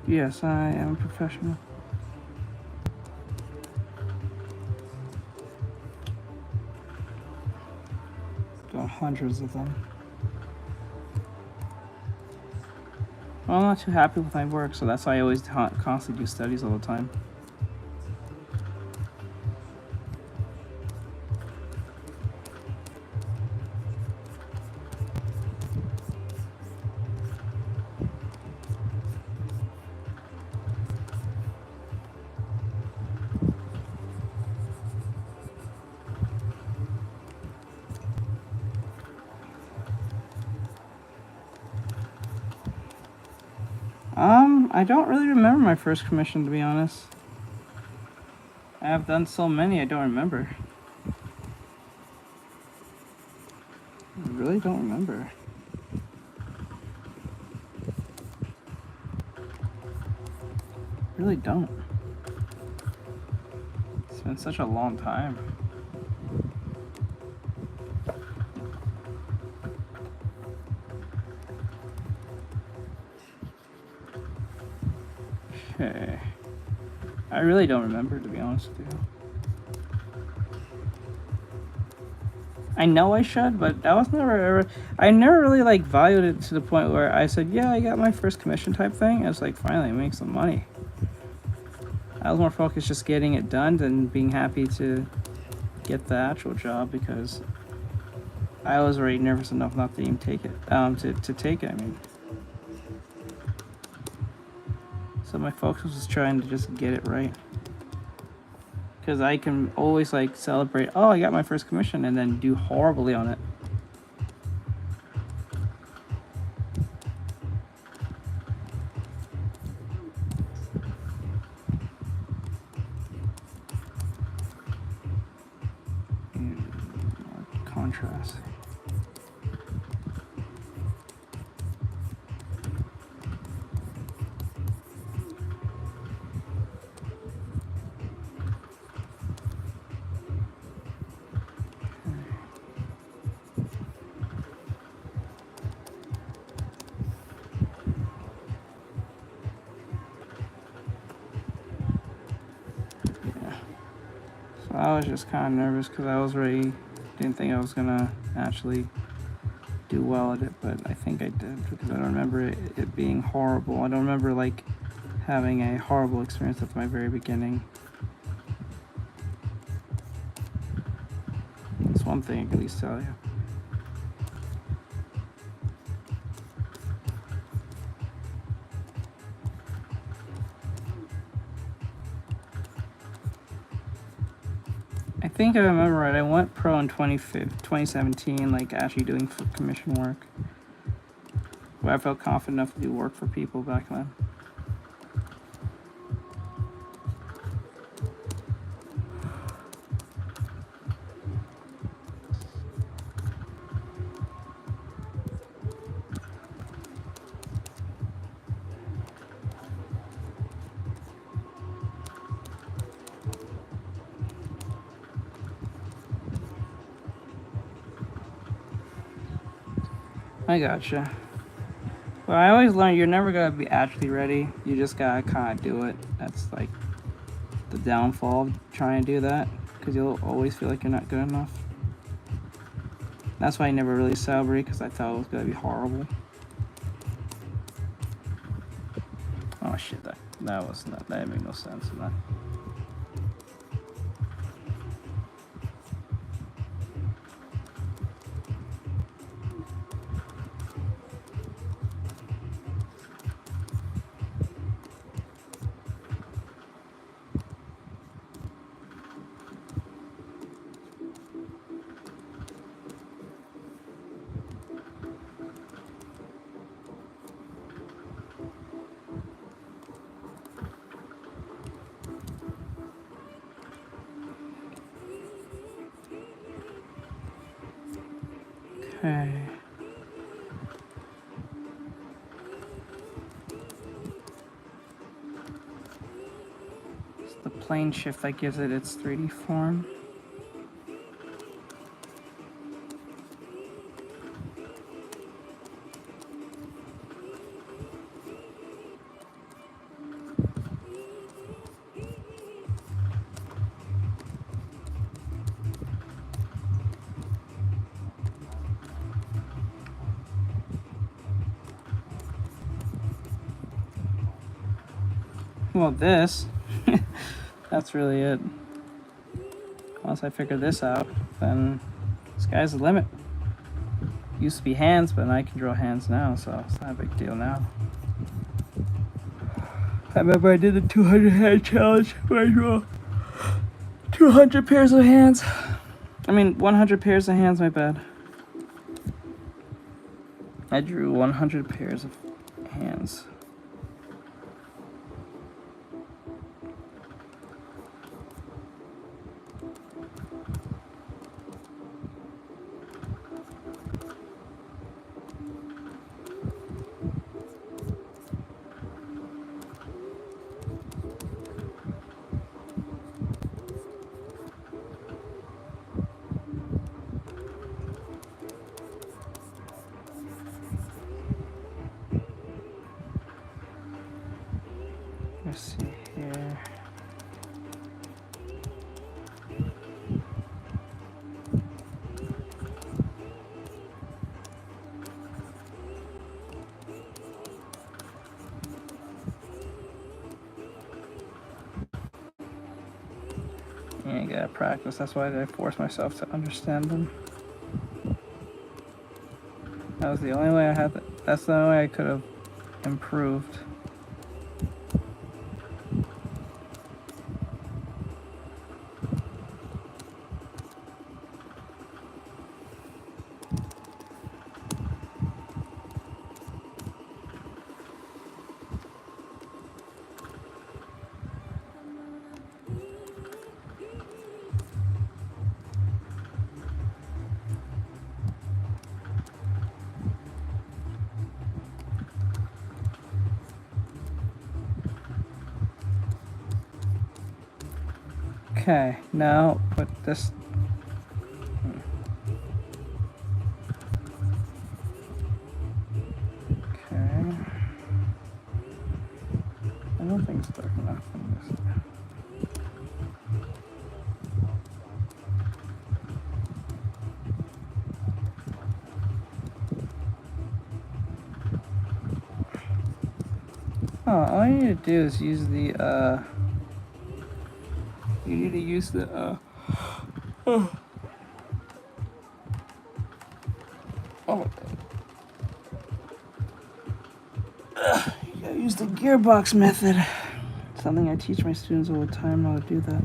Yes, I am a professional. Got hundreds of them. Well, I'm not too happy with my work, so that's why I always constantly do studies all the time. I don't really remember my first commission, to be honest. I have done so many, I don't remember. I really don't remember. Really don't. It's been such a long time. Okay. I really don't remember, to be honest with you. I know I should, but I was never ever. I never really like valued it to the point where I said, "Yeah, I got my first commission" type thing. I was like, finally, make some money. I was more focused just getting it done than being happy to get the actual job because I was already nervous enough not to even take it. To take it. I mean, so my focus was trying to just get it right. Because I can always like celebrate, oh, I got my first commission, and then do horribly on it. Contrast. So I was just kind of nervous because I was really didn't think I was gonna actually do well at it, but I think I did because I don't remember it being horrible. I don't remember like having a horrible experience at my very beginning. That's one thing I can at least tell you. I think I remember right. I went pro in 2017, like actually doing commission work. Where I felt confident enough to do work for people back then. I gotcha. Well, I always learned you're never gonna be actually ready. You just gotta kind of do it. That's like the downfall of trying to do that, because you'll always feel like you're not good enough. That's why I never really celebrated, because I thought it was gonna be horrible. Oh shit! That was not. That made no sense. That. Okay. It's the plane shift that gives it its 3D form. Well, this, that's really it. Once I figure this out, then sky's the limit. Used to be hands, but I can draw hands now, so it's not a big deal now. I remember I did the 200 hand challenge where I draw 200 pairs of hands. I mean, 100 pairs of hands, my bad. I drew 100 pairs of hands. Let's see here. Yeah, practice. That's why I force myself to understand them. That was the only way I had to, that's the only way I could have improved. Okay, now put this. Okay. I don't think it's dark enough on this. Oh, all you need to do is use the, you need to use the, oh my God. You gotta use the gearbox method. Something I teach my students all the time how to do that.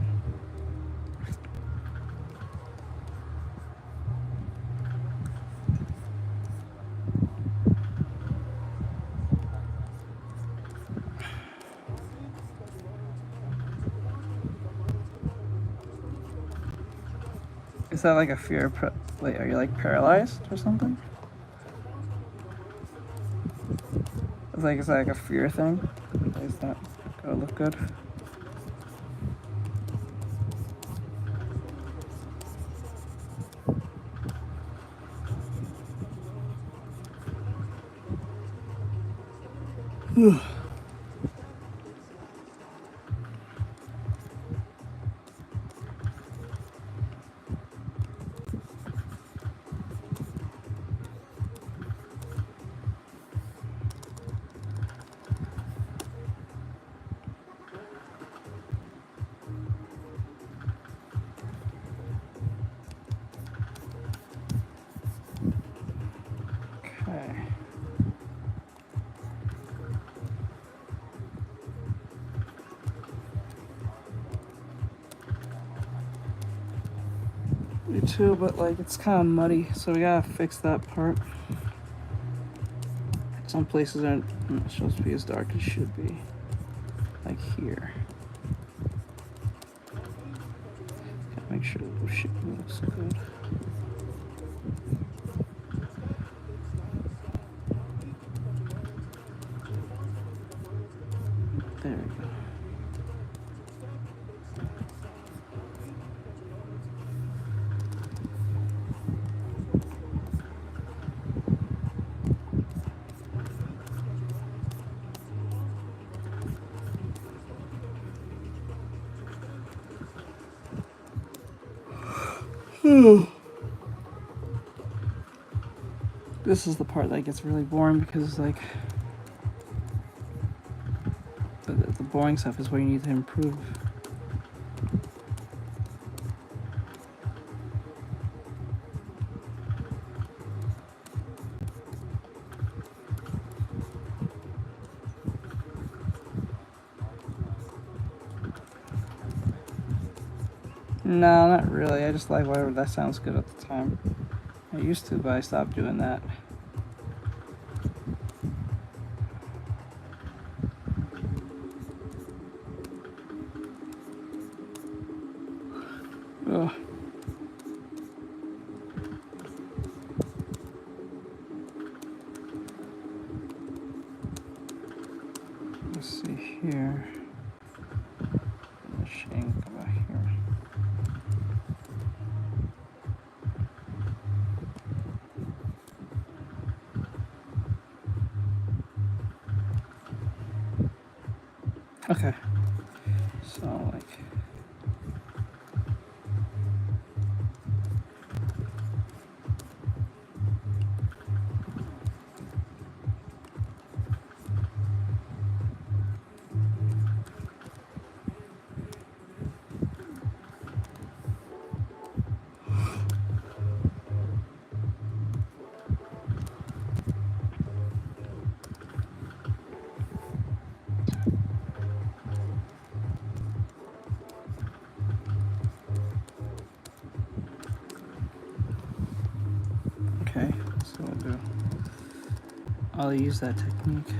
Is that like a fear? Wait, are you like paralyzed or something? Is that like a fear thing? Is that gonna look good? Okay. Me too, but like it's kind of muddy, so we gotta fix that part. Some places aren't supposed to be as dark as should be, like here. Gotta make sure the shit looks good. There we go. This is the part that gets really boring because like the boring stuff is where you need to improve. No, not really. I just like whatever that sounds good at the time. I used to, but I stopped doing that. Ugh. Let's see here. Machine, come back here. Okay. So like. I'll use that technique.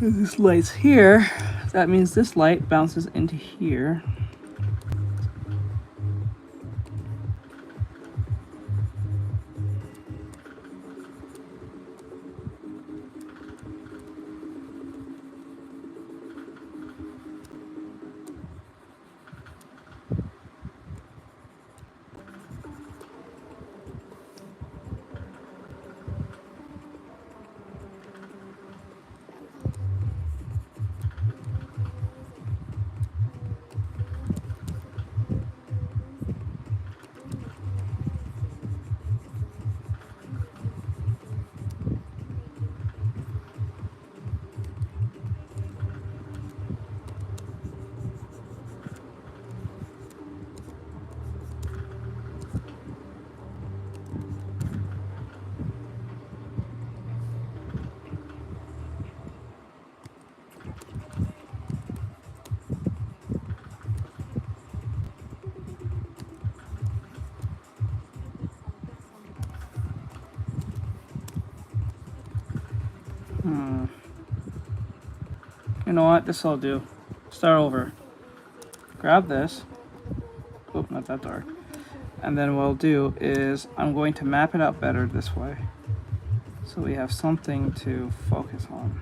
This light's here. That means this light bounces into here. You know what? This will do. Start over. Grab this. Oh, not that dark. And then what I'll do is I'm going to map it out better this way. So we have something to focus on.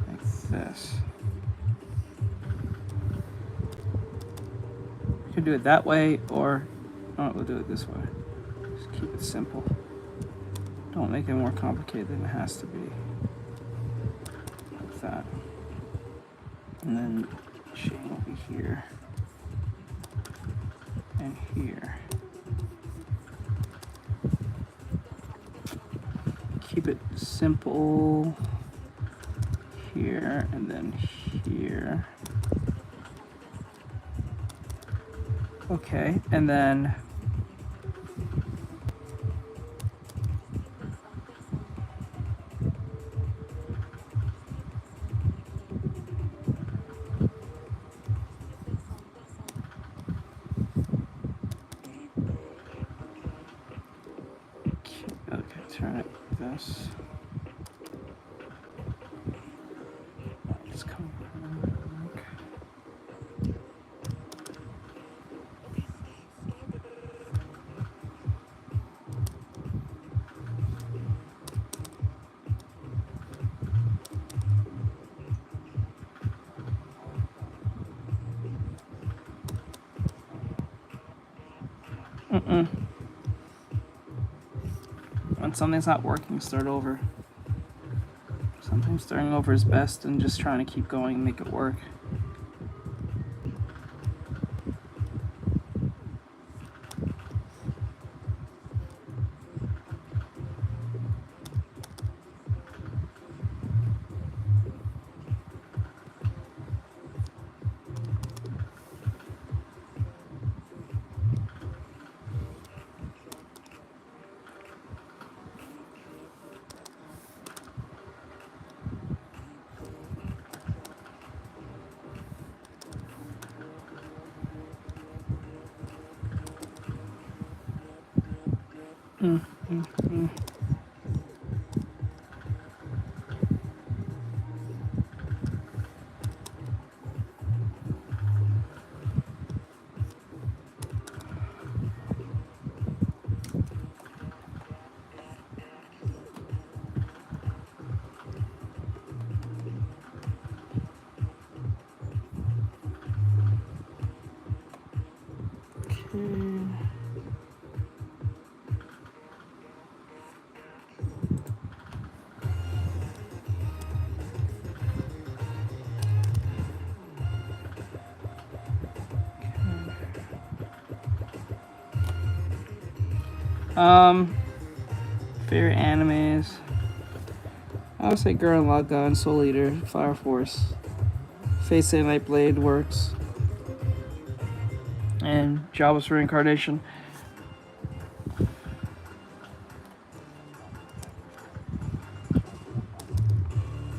Like this. You can do it that way, or we'll do it this way. Just keep it simple. Don't make it more complicated than it has to be. Like that. And then chain will be here. And here. Keep it simple. Here and then here. Okay, and then turn it this. It's coming back. When something's not working, start over. Sometimes starting over is best than just trying to keep going and make it work. Favorite animes. I would say Gurren Lagann, Soul Eater, Fire Force, Fate Stay Night Blade works, and Jobless Reincarnation.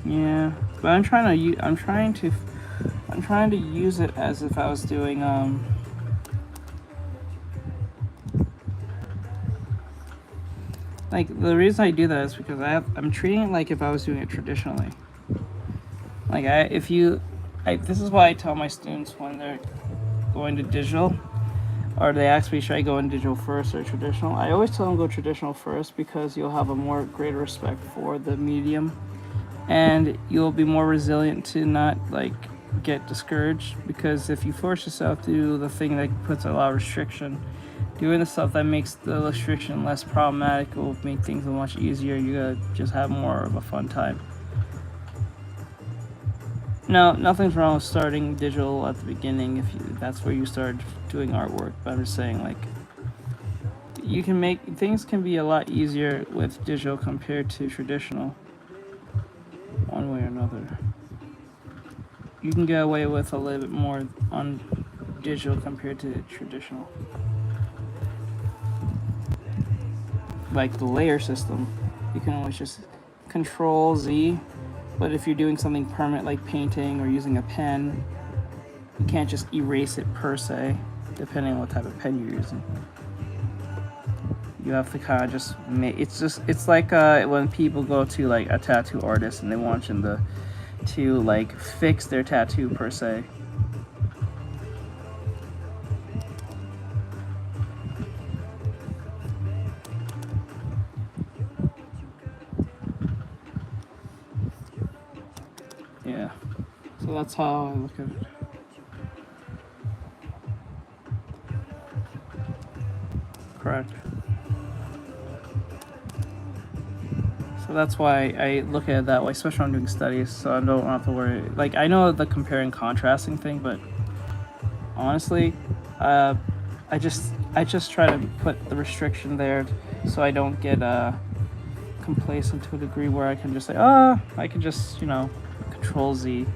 Yeah, but I'm trying to use it as if I was doing like the reason I do that is because I'm treating it like if I was doing it traditionally. Like this is why I tell my students when they're going to digital, or they ask me should I go in digital first or traditional. I always tell them go traditional first because you'll have a more greater respect for the medium, and you'll be more resilient to not like get discouraged, because if you force yourself to do the thing that puts a lot of restriction, doing the stuff that makes the restriction less problematic will make things much easier. You gotta just have more of a fun time. No, nothing's wrong with starting digital at the beginning if that's where you start doing artwork. But I'm just saying, like, you can make things can be a lot easier with digital compared to traditional. One way or another, you can get away with a little bit more on digital compared to traditional. Like the layer system, you can always just Control Z. But if you're doing something permanent like painting or using a pen, you can't just erase it per se, depending on what type of pen you're using. You have to kind of just make it's like when people go to like a tattoo artist and they want them to like fix their tattoo per se. Yeah, so that's how I look at it. Correct. So that's why I look at it that way, especially when I'm doing studies, so I don't have to worry. Like, I know the comparing contrasting thing, but honestly, I just try to put the restriction there so I don't get complacent to a degree where I can just say, I can just, Control Z.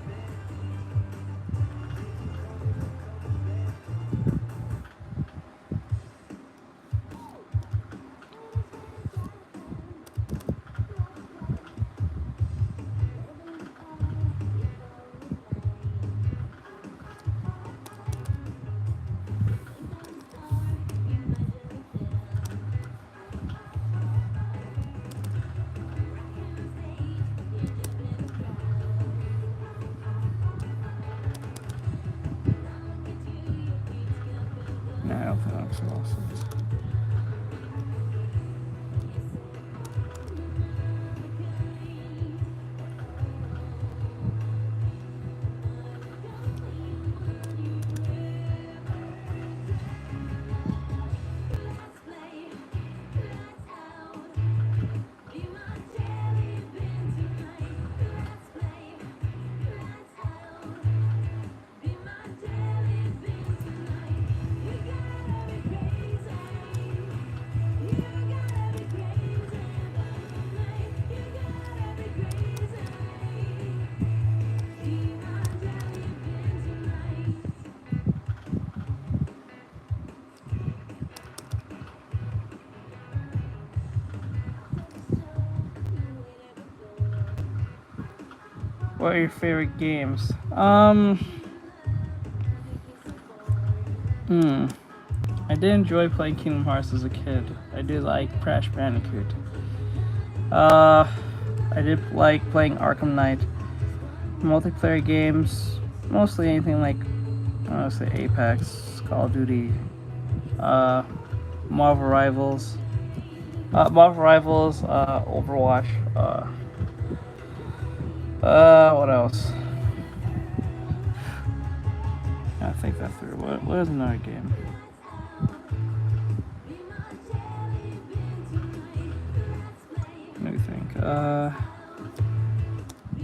I don't think that's awesome. What are your favorite games? I did enjoy playing Kingdom Hearts as a kid. I did like Crash Bandicoot. I did like playing Arkham Knight. Multiplayer games, mostly anything like, I want to say Apex, Call of Duty, Marvel Rivals, Overwatch, what else? I think that through. What is another game? Let me think.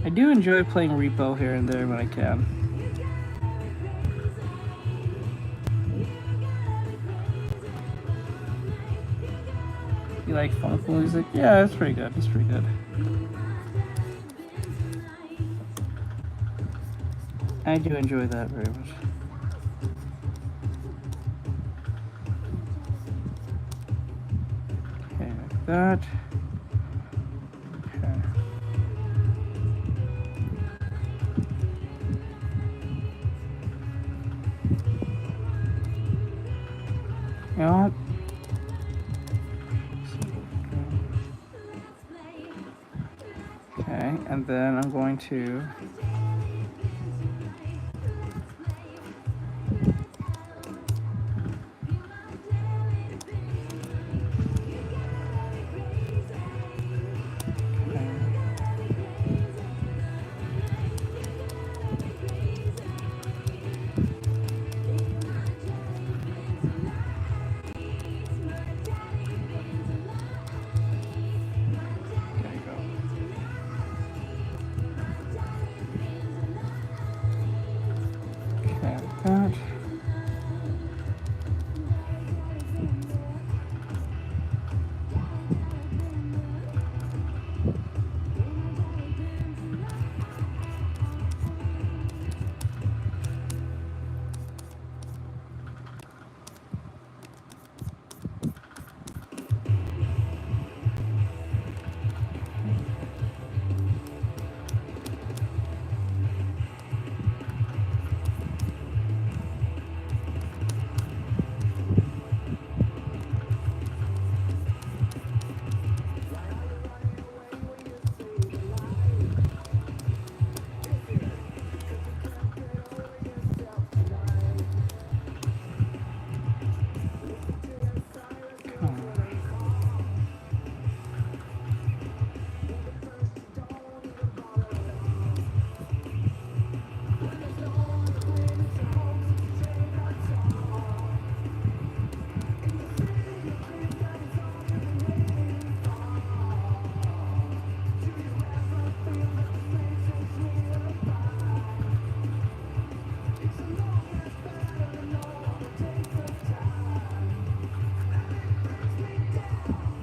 I do enjoy playing Repo here and there when I can. like funk music. Yeah, it's pretty good. It's pretty good. I do enjoy that very much. Okay, like that. Okay. You know what? Okay, and then I'm going to that.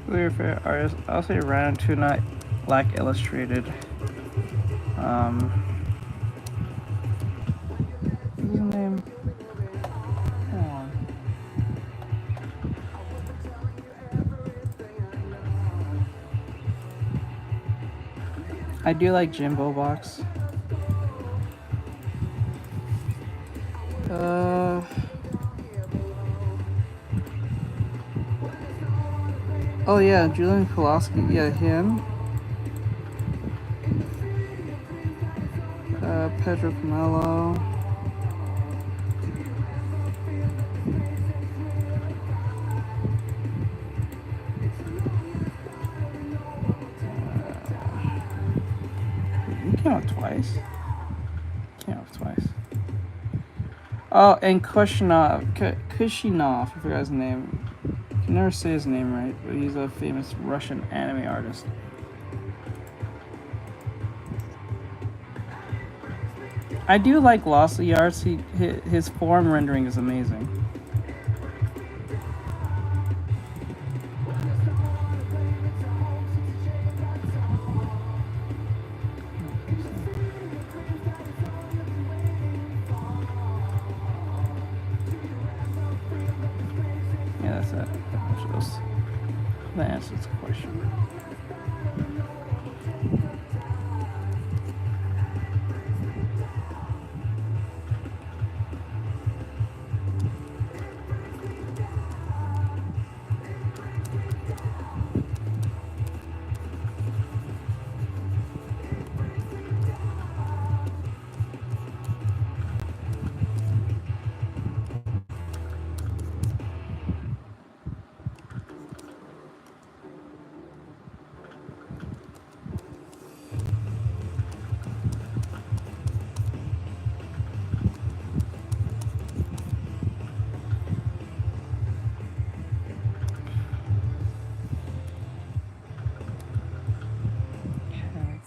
Clear fair artist. I'll say random to not like illustrated. What's his name? Hold on. I do like Jimbo Box. Oh yeah, Julian Kowalski. Yeah, him. Pedro Camelo. He came out twice. Came out twice. Oh, and Kushinov. I forgot his name. I can never say his name right, but he's a famous Russian anime artist. I do like Lossy Arts. His form rendering is amazing. Yeah, that's it. That answers the question.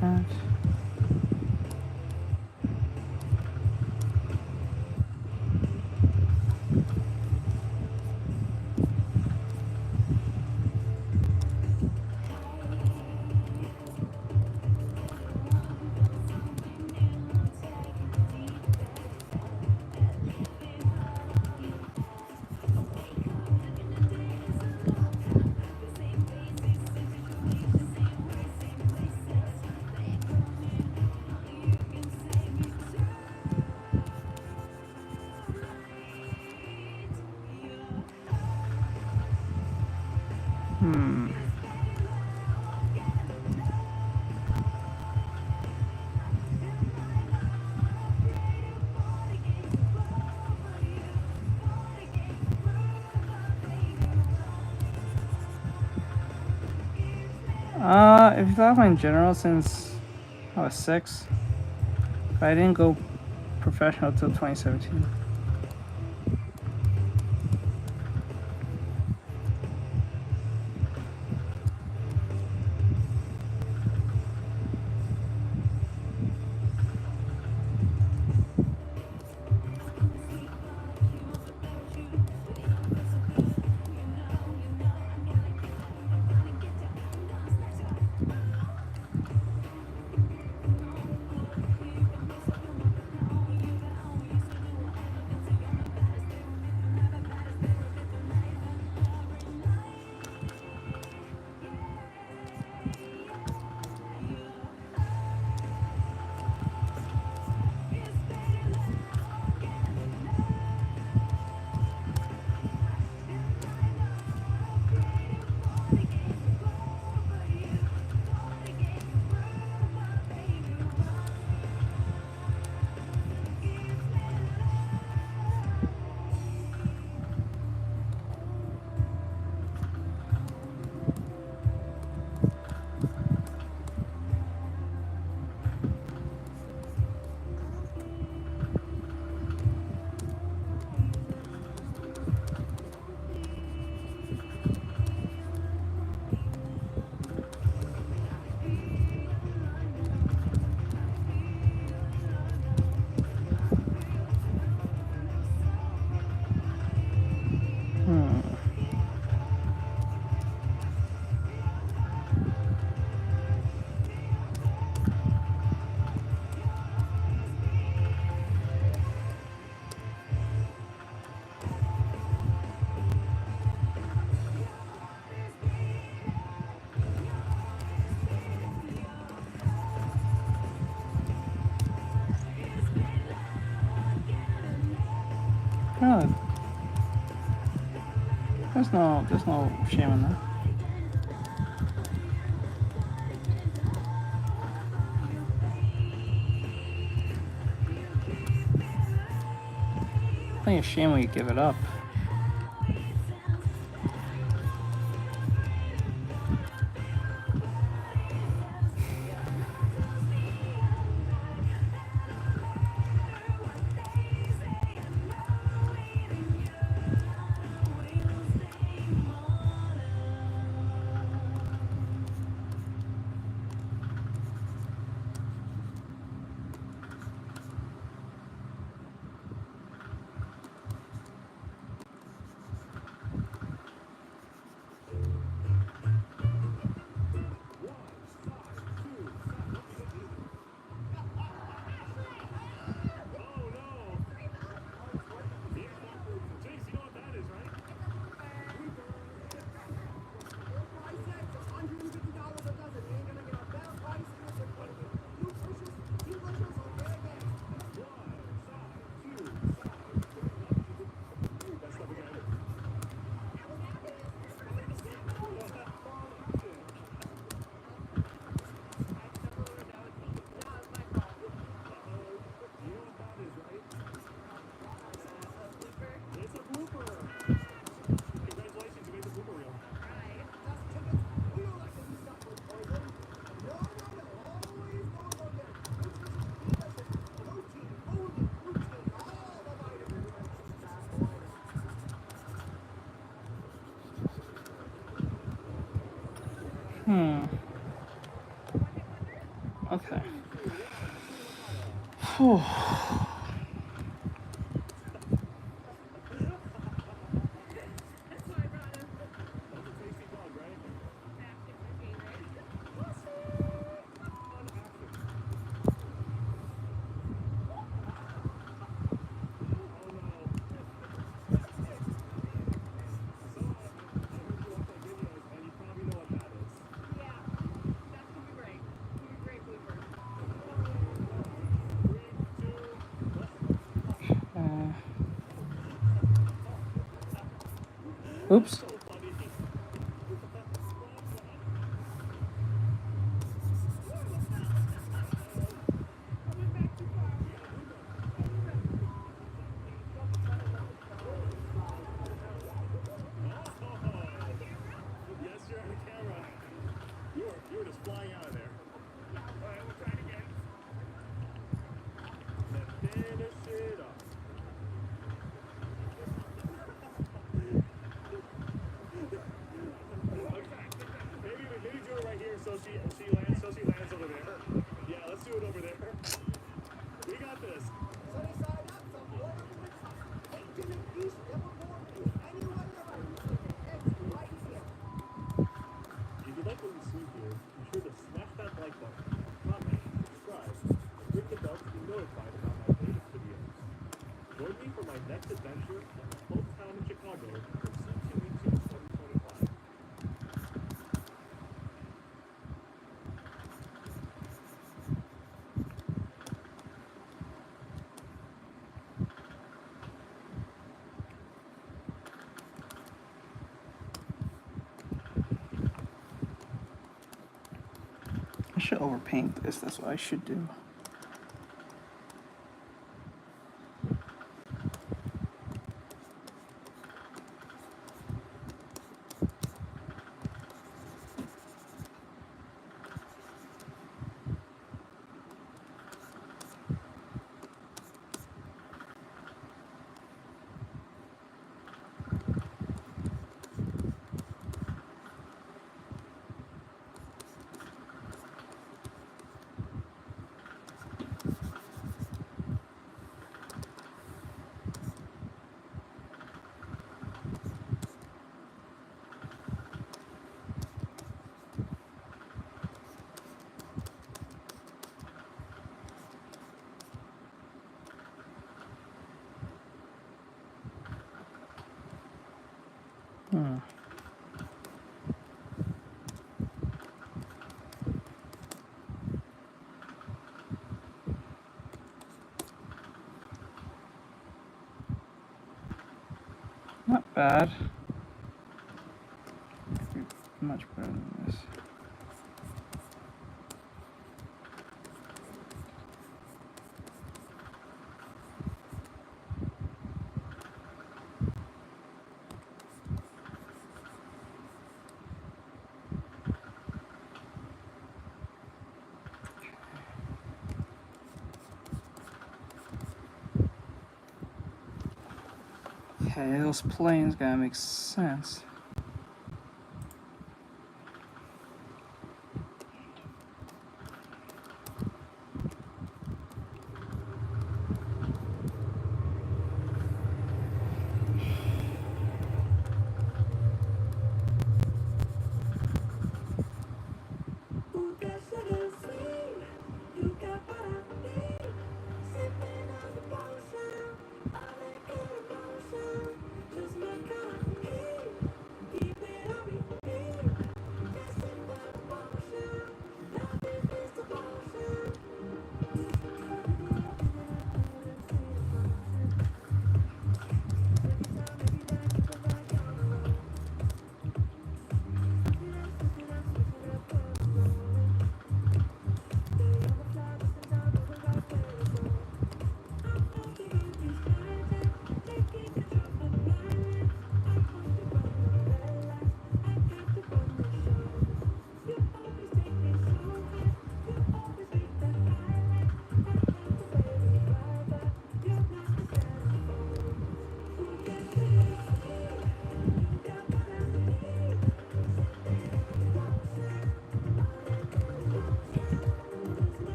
That. If you thought of my in general, since I was 6, but I didn't go professional till 2017. Oh, there's no shame in that. Plenty of shame when you give it up. Okay. Whew. Oops. I should overpaint this. That's what I should do. Not bad. Much better than this. Okay, those planes gotta make sense.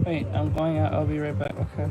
Wait, I'm going out. I'll be right back. Okay.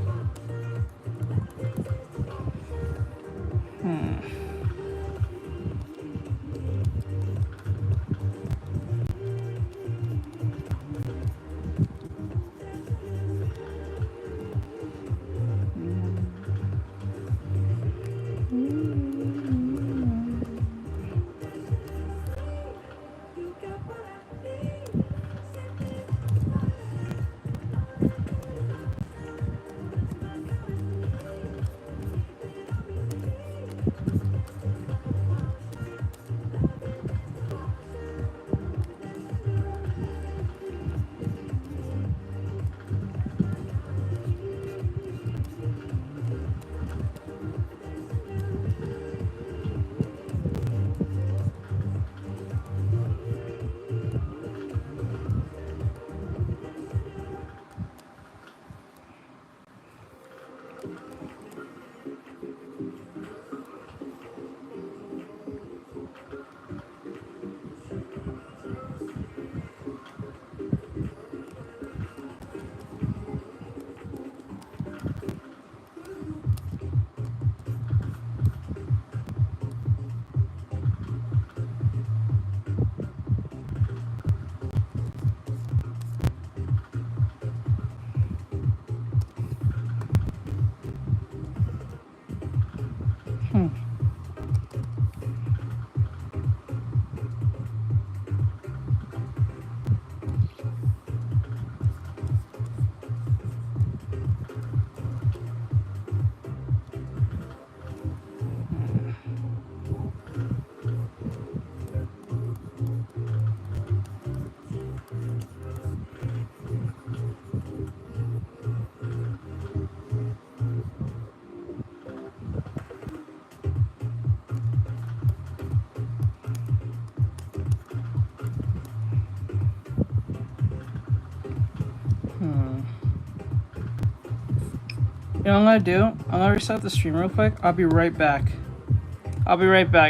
You know what I'm gonna do? I'm gonna reset the stream real quick. I'll be right back.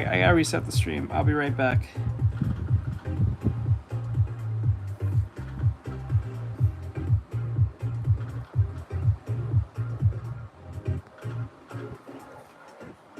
I gotta reset the stream. I'll be right back.